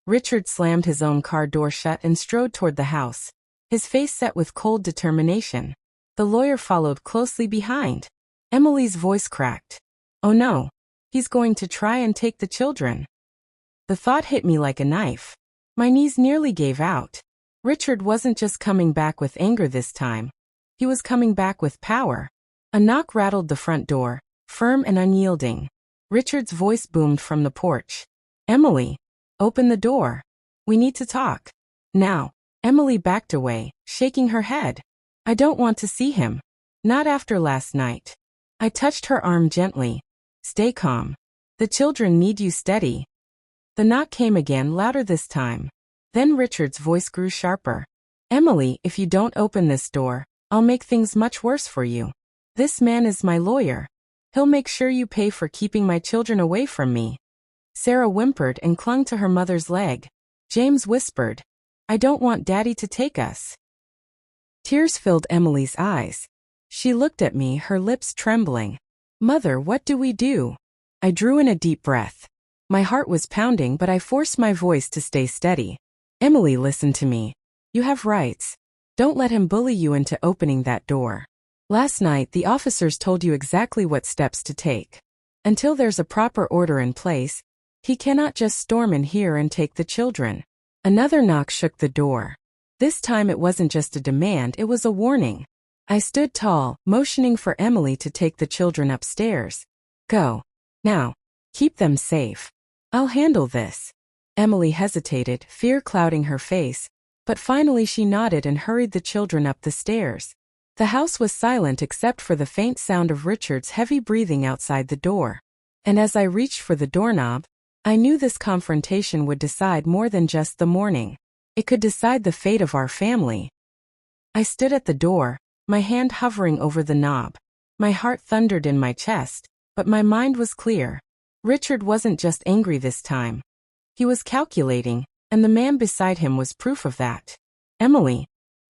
Richard slammed his own car door shut and strode toward the house, his face set with cold determination. The lawyer followed closely behind. Emily's voice cracked. Oh no, he's going to try and take the children. The thought hit me like a knife. My knees nearly gave out. Richard wasn't just coming back with anger this time. He was coming back with power. A knock rattled the front door, firm and unyielding. Richard's voice boomed from the porch. Emily, open the door. We need to talk. Now. Emily backed away, shaking her head. I don't want to see him. Not after last night. I touched her arm gently. Stay calm. The children need you steady. The knock came again, louder this time. Then Richard's voice grew sharper. Emily, if you don't open this door, I'll make things much worse for you. This man is my lawyer. He'll make sure you pay for keeping my children away from me. Sarah whimpered and clung to her mother's leg. James whispered, I don't want Daddy to take us. Tears filled Emily's eyes. She looked at me, her lips trembling. Mother, what do we do? I drew in a deep breath. My heart was pounding, but I forced my voice to stay steady. Emily, listen to me. You have rights. Don't let him bully you into opening that door. Last night, the officers told you exactly what steps to take. Until there's a proper order in place, he cannot just storm in here and take the children. Another knock shook the door. This time it wasn't just a demand, it was a warning. I stood tall, motioning for Emily to take the children upstairs. Go. Now. Keep them safe. I'll handle this. Emily hesitated, fear clouding her face, but finally she nodded and hurried the children up the stairs. The house was silent except for the faint sound of Richard's heavy breathing outside the door. And as I reached for the doorknob, I knew this confrontation would decide more than just the morning. It could decide the fate of our family. I stood at the door, my hand hovering over the knob. My heart thundered in my chest, but my mind was clear. Richard wasn't just angry this time. He was calculating, and the man beside him was proof of that. Emily.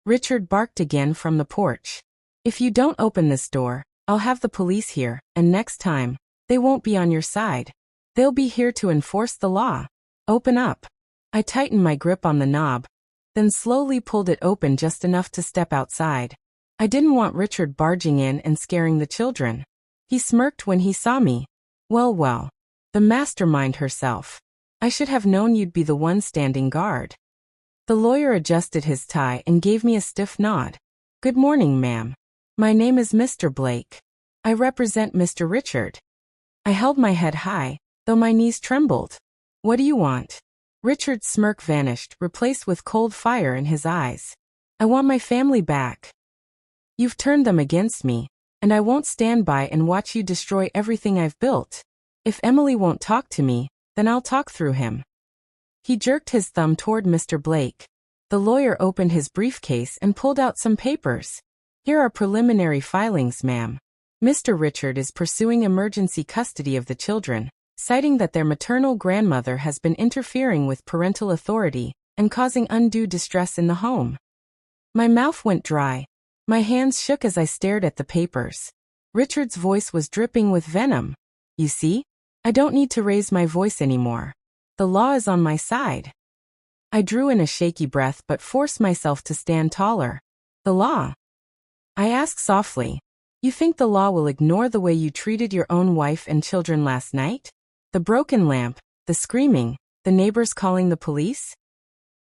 Richard barked again from the porch. If you don't open this door, I'll have the police here, and next time, they won't be on your side. They'll be here to enforce the law. Open up. I tightened my grip on the knob, then slowly pulled it open just enough to step outside. I didn't want Richard barging in and scaring the children. He smirked when he saw me. Well, the mastermind herself. I should have known you'd be the one standing guard. The lawyer adjusted his tie and gave me a stiff nod. Good morning, ma'am. My name is Mr. Blake. I represent Mr. Richard. I held my head high, though my knees trembled. What do you want? Richard's smirk vanished, replaced with cold fire in his eyes. I want my family back. You've turned them against me, and I won't stand by and watch you destroy everything I've built. If Emily won't talk to me, then I'll talk through him. He jerked his thumb toward Mr. Blake. The lawyer opened his briefcase and pulled out some papers. Here are preliminary filings, ma'am. Mr. Richard is pursuing emergency custody of the children, citing that their maternal grandmother has been interfering with parental authority and causing undue distress in the home. My mouth went dry. My hands shook as I stared at the papers. Richard's voice was dripping with venom. You see? I don't need to raise my voice anymore. The law is on my side. I drew in a shaky breath but forced myself to stand taller. The law? I asked softly. You think the law will ignore the way you treated your own wife and children last night? The broken lamp, the screaming, the neighbors calling the police?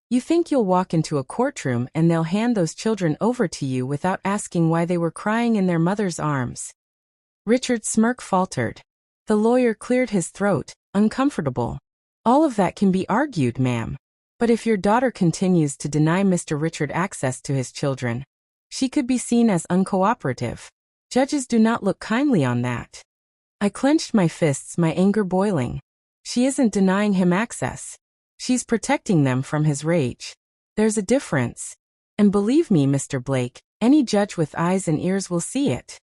You think you'll walk into a courtroom and they'll hand those children over to you without asking why they were crying in their mother's arms? Richard's smirk faltered. The lawyer cleared his throat, uncomfortable. All of that can be argued, ma'am. But if your daughter continues to deny Mr. Richard access to his children, she could be seen as uncooperative. Judges do not look kindly on that. I clenched my fists, my anger boiling. She isn't denying him access. She's protecting them from his rage. There's a difference. And believe me, Mr. Blake, any judge with eyes and ears will see it.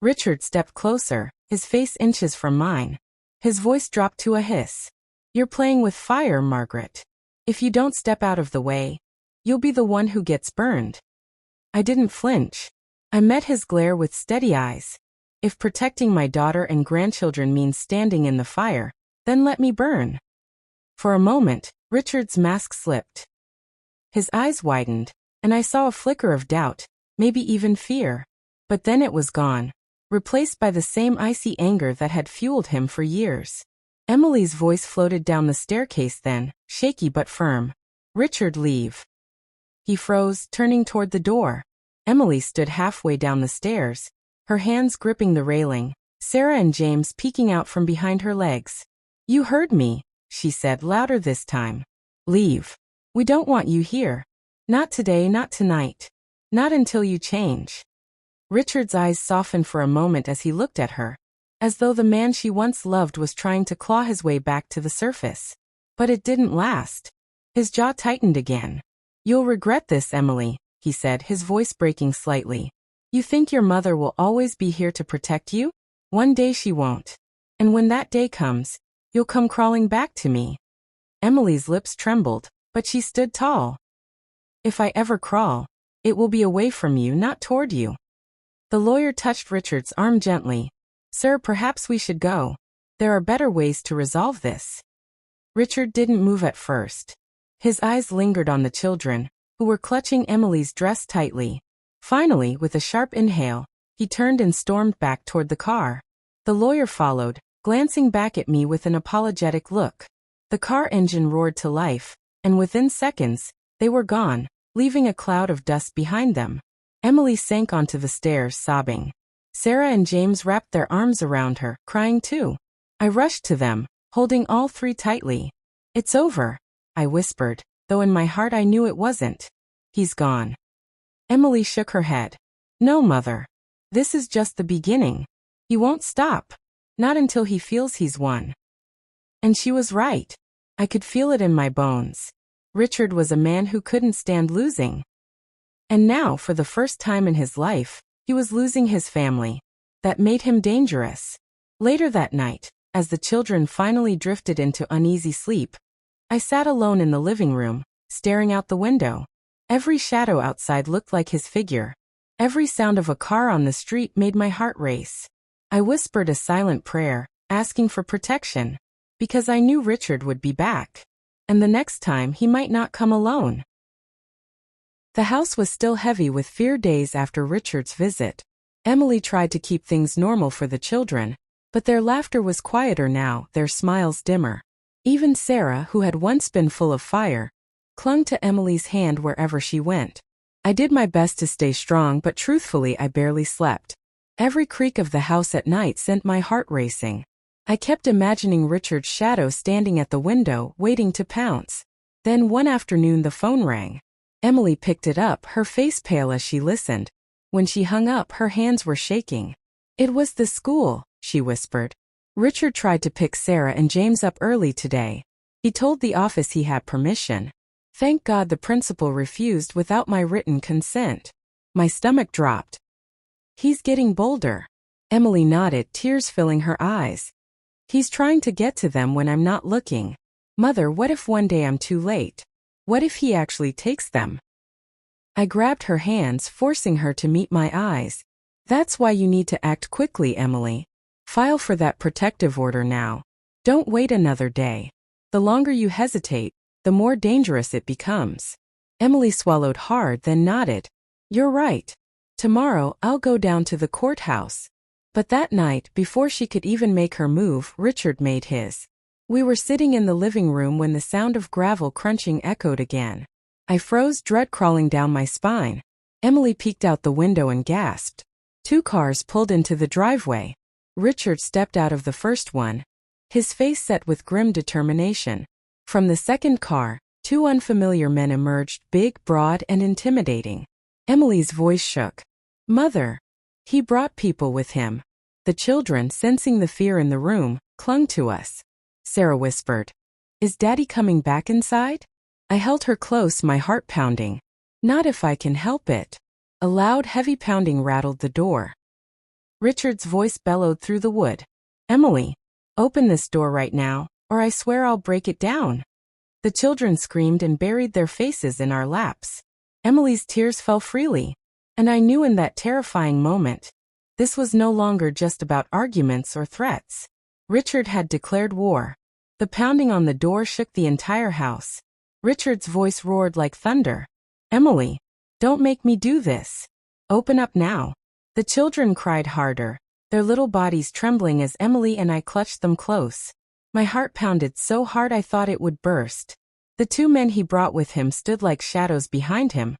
Richard stepped closer, his face inches from mine. His voice dropped to a hiss. You're playing with fire, Margaret. If you don't step out of the way, you'll be the one who gets burned. I didn't flinch. I met his glare with steady eyes. If protecting my daughter and grandchildren means standing in the fire, then let me burn. For a moment, Richard's mask slipped. His eyes widened, and I saw a flicker of doubt, maybe even fear. But then it was gone, replaced by the same icy anger that had fueled him for years. Emily's voice floated down the staircase then, shaky but firm. Richard, leave. He froze, turning toward the door. Emily stood halfway down the stairs, her hands gripping the railing, Sarah and James peeking out from behind her legs. You heard me, she said, louder this time. Leave. We don't want you here. Not today, not tonight. Not until you change. Richard's eyes softened for a moment as he looked at her, as though the man she once loved was trying to claw his way back to the surface. But it didn't last. His jaw tightened again. "You'll regret this, Emily," he said, his voice breaking slightly. "You think your mother will always be here to protect you? One day she won't. And when that day comes, you'll come crawling back to me." Emily's lips trembled, but she stood tall. "If I ever crawl, it will be away from you, not toward you." The lawyer touched Richard's arm gently. "Sir, perhaps we should go. There are better ways to resolve this." Richard didn't move at first. His eyes lingered on the children, who were clutching Emily's dress tightly. Finally, with a sharp inhale, he turned and stormed back toward the car. The lawyer followed, glancing back at me with an apologetic look. The car engine roared to life, and within seconds, they were gone, leaving a cloud of dust behind them. Emily sank onto the stairs, sobbing. Sarah and James wrapped their arms around her, crying too. I rushed to them, holding all three tightly. "It's over," I whispered, though in my heart I knew it wasn't. "He's gone." Emily shook her head. "No, Mother. This is just the beginning. He won't stop. Not until he feels he's won." And she was right. I could feel it in my bones. Richard was a man who couldn't stand losing. And now, for the first time in his life, he was losing his family. That made him dangerous. Later that night, as the children finally drifted into uneasy sleep, I sat alone in the living room, staring out the window. Every shadow outside looked like his figure. Every sound of a car on the street made my heart race. I whispered a silent prayer, asking for protection, because I knew Richard would be back. And the next time he might not come alone. The house was still heavy with fear days after Richard's visit. Emily tried to keep things normal for the children, but their laughter was quieter now, their smiles dimmer. Even Sarah, who had once been full of fire, clung to Emily's hand wherever she went. I did my best to stay strong, but truthfully I barely slept. Every creak of the house at night sent my heart racing. I kept imagining Richard's shadow standing at the window, waiting to pounce. Then one afternoon the phone rang. Emily picked it up, her face pale as she listened. When she hung up, her hands were shaking. "It was the school," she whispered. "Richard tried to pick Sarah and James up early today. He told the office he had permission. Thank God the principal refused without my written consent." My stomach dropped. "He's getting bolder." Emily nodded, tears filling her eyes. "He's trying to get to them when I'm not looking. Mother, what if one day I'm too late? What if he actually takes them?" I grabbed her hands, forcing her to meet my eyes. "That's why you need to act quickly, Emily. File for that protective order now. Don't wait another day. The longer you hesitate, the more dangerous it becomes." Emily swallowed hard, then nodded. "You're right. Tomorrow I'll go down to the courthouse." But that night, before she could even make her move, Richard made his. We were sitting in the living room when the sound of gravel crunching echoed again. I froze, dread crawling down my spine. Emily peeked out the window and gasped. 2 cars pulled into the driveway. Richard stepped out of the first one, his face set with grim determination. From the second car, 2 unfamiliar men emerged, big, broad, and intimidating. Emily's voice shook. "Mother, he brought people with him." The children, sensing the fear in the room, clung to us. Sarah whispered, "Is Daddy coming back inside?" I held her close, my heart pounding. "Not if I can help it." A loud, heavy pounding rattled the door. Richard's voice bellowed through the wood. "Emily, open this door right now, or I swear I'll break it down." The children screamed and buried their faces in our laps. Emily's tears fell freely, and I knew in that terrifying moment, this was no longer just about arguments or threats. Richard had declared war. The pounding on the door shook the entire house. Richard's voice roared like thunder. "Emily, don't make me do this. Open up now." The children cried harder, their little bodies trembling as Emily and I clutched them close. My heart pounded so hard I thought it would burst. The 2 men he brought with him stood like shadows behind him,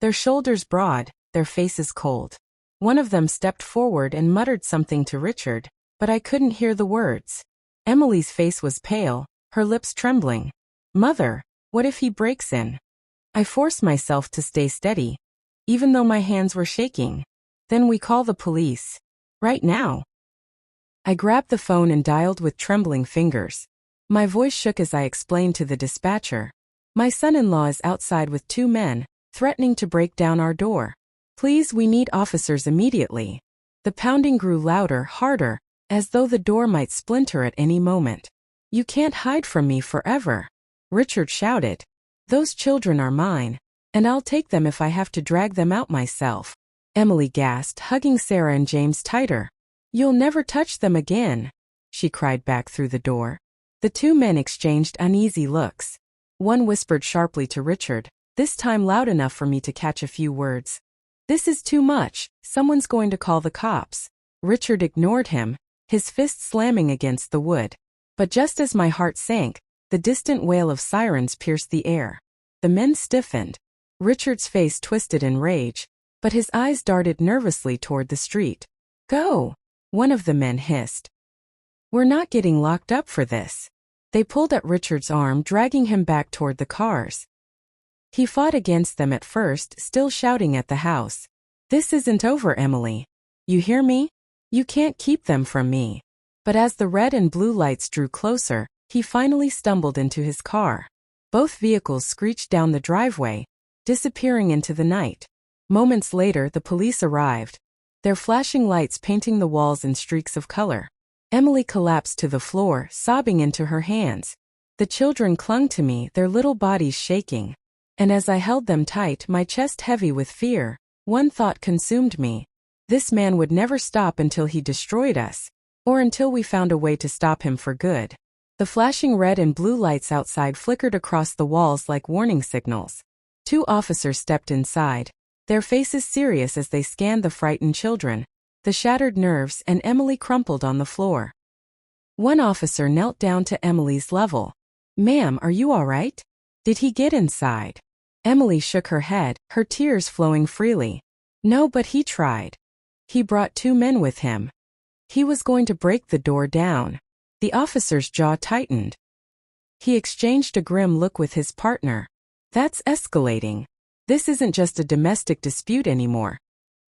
their shoulders broad, their faces cold. One of them stepped forward and muttered something to Richard, but I couldn't hear the words. Emily's face was pale, her lips trembling. "Mother, what if he breaks in?" I forced myself to stay steady, even though my hands were shaking. "Then we call the police. Right now." I grabbed the phone and dialed with trembling fingers. My voice shook as I explained to the dispatcher. My son-in-law is outside with 2 men, threatening to break down our door. Please, we need officers immediately. The pounding grew louder, harder, as though the door might splinter at any moment. You can't hide from me forever, Richard shouted. Those children are mine, and I'll take them if I have to drag them out myself. Emily gasped, hugging Sarah and James tighter. You'll never touch them again, she cried back through the door. The 2 men exchanged uneasy looks. One whispered sharply to Richard, this time loud enough for me to catch a few words. This is too much, someone's going to call the cops. Richard ignored him, his fist slamming against the wood. But just as my heart sank, the distant wail of sirens pierced the air. The men stiffened. Richard's face twisted in rage, but his eyes darted nervously toward the street. Go! One of the men hissed. We're not getting locked up for this. They pulled at Richard's arm, dragging him back toward the cars. He fought against them at first, still shouting at the house. This isn't over, Emily. You hear me? You can't keep them from me. But as the red and blue lights drew closer, he finally stumbled into his car. Both vehicles screeched down the driveway, disappearing into the night. Moments later, the police arrived, their flashing lights painting the walls in streaks of color. Emily collapsed to the floor, sobbing into her hands. The children clung to me, their little bodies shaking. And as I held them tight, my chest heavy with fear, one thought consumed me. This man would never stop until he destroyed us, or until we found a way to stop him for good. The flashing red and blue lights outside flickered across the walls like warning signals. 2 officers stepped inside, their faces serious as they scanned the frightened children, the shattered nerves, and Emily crumpled on the floor. One officer knelt down to Emily's level. Ma'am, are you all right? Did he get inside? Emily shook her head, her tears flowing freely. No, but he tried. He brought 2 men with him. He was going to break the door down. The officer's jaw tightened. He exchanged a grim look with his partner. That's escalating. This isn't just a domestic dispute anymore.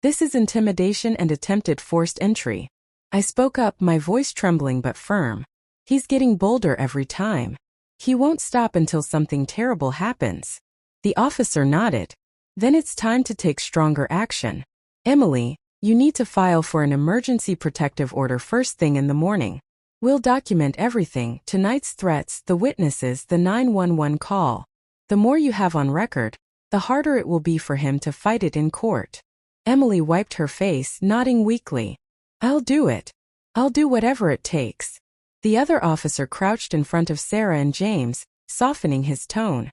This is intimidation and attempted forced entry. I spoke up, my voice trembling but firm. He's getting bolder every time. He won't stop until something terrible happens. The officer nodded. Then it's time to take stronger action. Emily, you need to file for an emergency protective order first thing in the morning. We'll document everything, tonight's threats, the witnesses, the 911 call. The more you have on record, the harder it will be for him to fight it in court. Emily wiped her face, nodding weakly. I'll do it. I'll do whatever it takes. The other officer crouched in front of Sarah and James, softening his tone.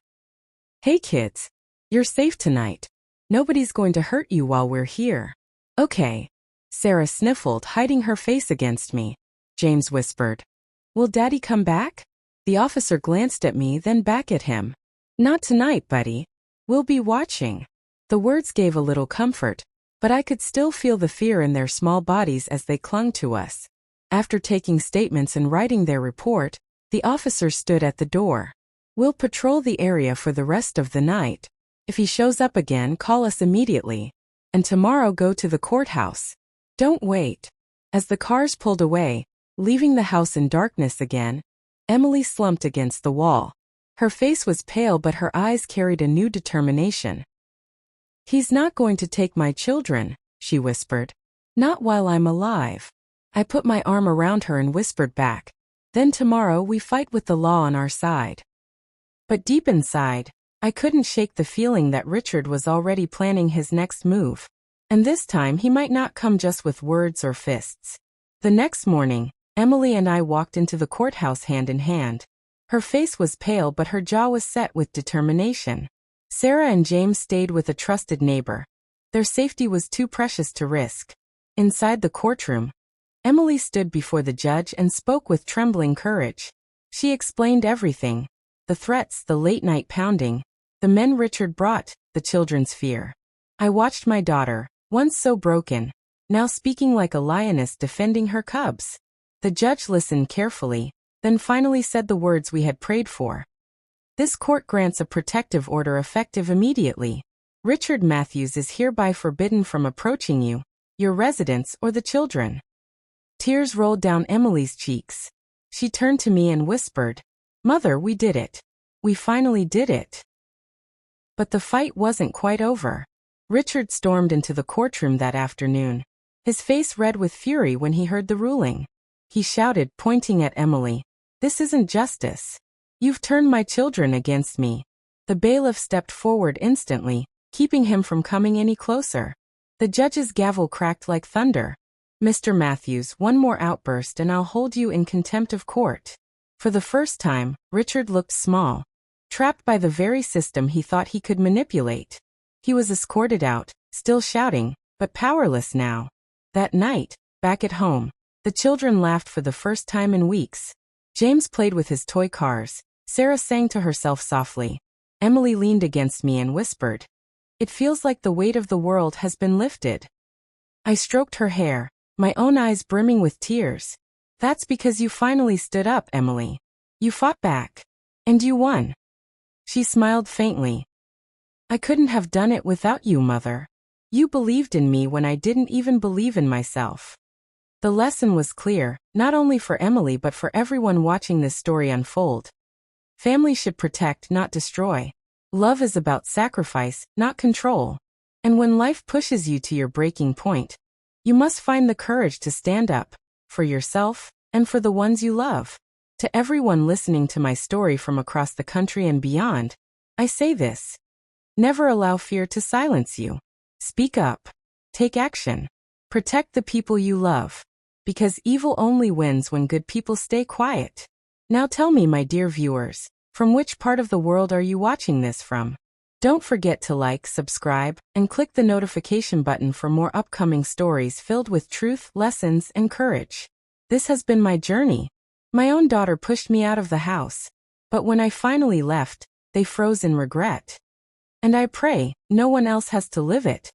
Hey kids. You're safe tonight. Nobody's going to hurt you while we're here. Okay. Sarah sniffled, hiding her face against me. James whispered. Will Daddy come back? The officer glanced at me, then back at him. Not tonight, buddy. We'll be watching. The words gave a little comfort, but I could still feel the fear in their small bodies as they clung to us. After taking statements and writing their report, the officer stood at the door. We'll patrol the area for the rest of the night. If he shows up again, call us immediately. And tomorrow go to the courthouse. Don't wait. As the cars pulled away, leaving the house in darkness again, Emily slumped against the wall. Her face was pale, but her eyes carried a new determination. He's not going to take my children, she whispered. Not while I'm alive. I put my arm around her and whispered back. Then tomorrow we fight with the law on our side. But deep inside, I couldn't shake the feeling that Richard was already planning his next move. And this time he might not come just with words or fists. The next morning, Emily and I walked into the courthouse hand in hand. Her face was pale, but her jaw was set with determination. Sarah and James stayed with a trusted neighbor. Their safety was too precious to risk. Inside the courtroom, Emily stood before the judge and spoke with trembling courage. She explained everything. The threats, the late-night pounding, the men Richard brought, the children's fear. I watched my daughter, once so broken, now speaking like a lioness defending her cubs. The judge listened carefully, then finally said the words we had prayed for. This court grants a protective order effective immediately. Richard Matthews is hereby forbidden from approaching you, your residence, or the children. Tears rolled down Emily's cheeks. She turned to me and whispered, Mother, we did it. We finally did it. But the fight wasn't quite over. Richard stormed into the courtroom that afternoon, his face red with fury when he heard the ruling. He shouted, pointing at Emily, "This isn't justice. You've turned my children against me." The bailiff stepped forward instantly, keeping him from coming any closer. The judge's gavel cracked like thunder. "Mr. Matthews, one more outburst and I'll hold you in contempt of court." For the first time, Richard looked small, trapped by the very system he thought he could manipulate. He was escorted out, still shouting, but powerless now. That night, back at home, the children laughed for the first time in weeks. James played with his toy cars. Sarah sang to herself softly. Emily leaned against me and whispered, "It feels like the weight of the world has been lifted." I stroked her hair, my own eyes brimming with tears. "That's because you finally stood up, Emily. You fought back. And you won." She smiled faintly. "I couldn't have done it without you, Mother. You believed in me when I didn't even believe in myself." The lesson was clear, not only for Emily but for everyone watching this story unfold. Family should protect, not destroy. Love is about sacrifice, not control. And when life pushes you to your breaking point, you must find the courage to stand up, for yourself, and for the ones you love. To everyone listening to my story from across the country and beyond, I say this. Never allow fear to silence you. Speak up. Take action. Protect the people you love. Because evil only wins when good people stay quiet. Now tell me, my dear viewers, from which part of the world are you watching this from? Don't forget to like, subscribe, and click the notification button for more upcoming stories filled with truth, lessons, and courage. This has been my journey. My own daughter pushed me out of the house, but when I finally left, they froze in regret. And I pray no one else has to live it.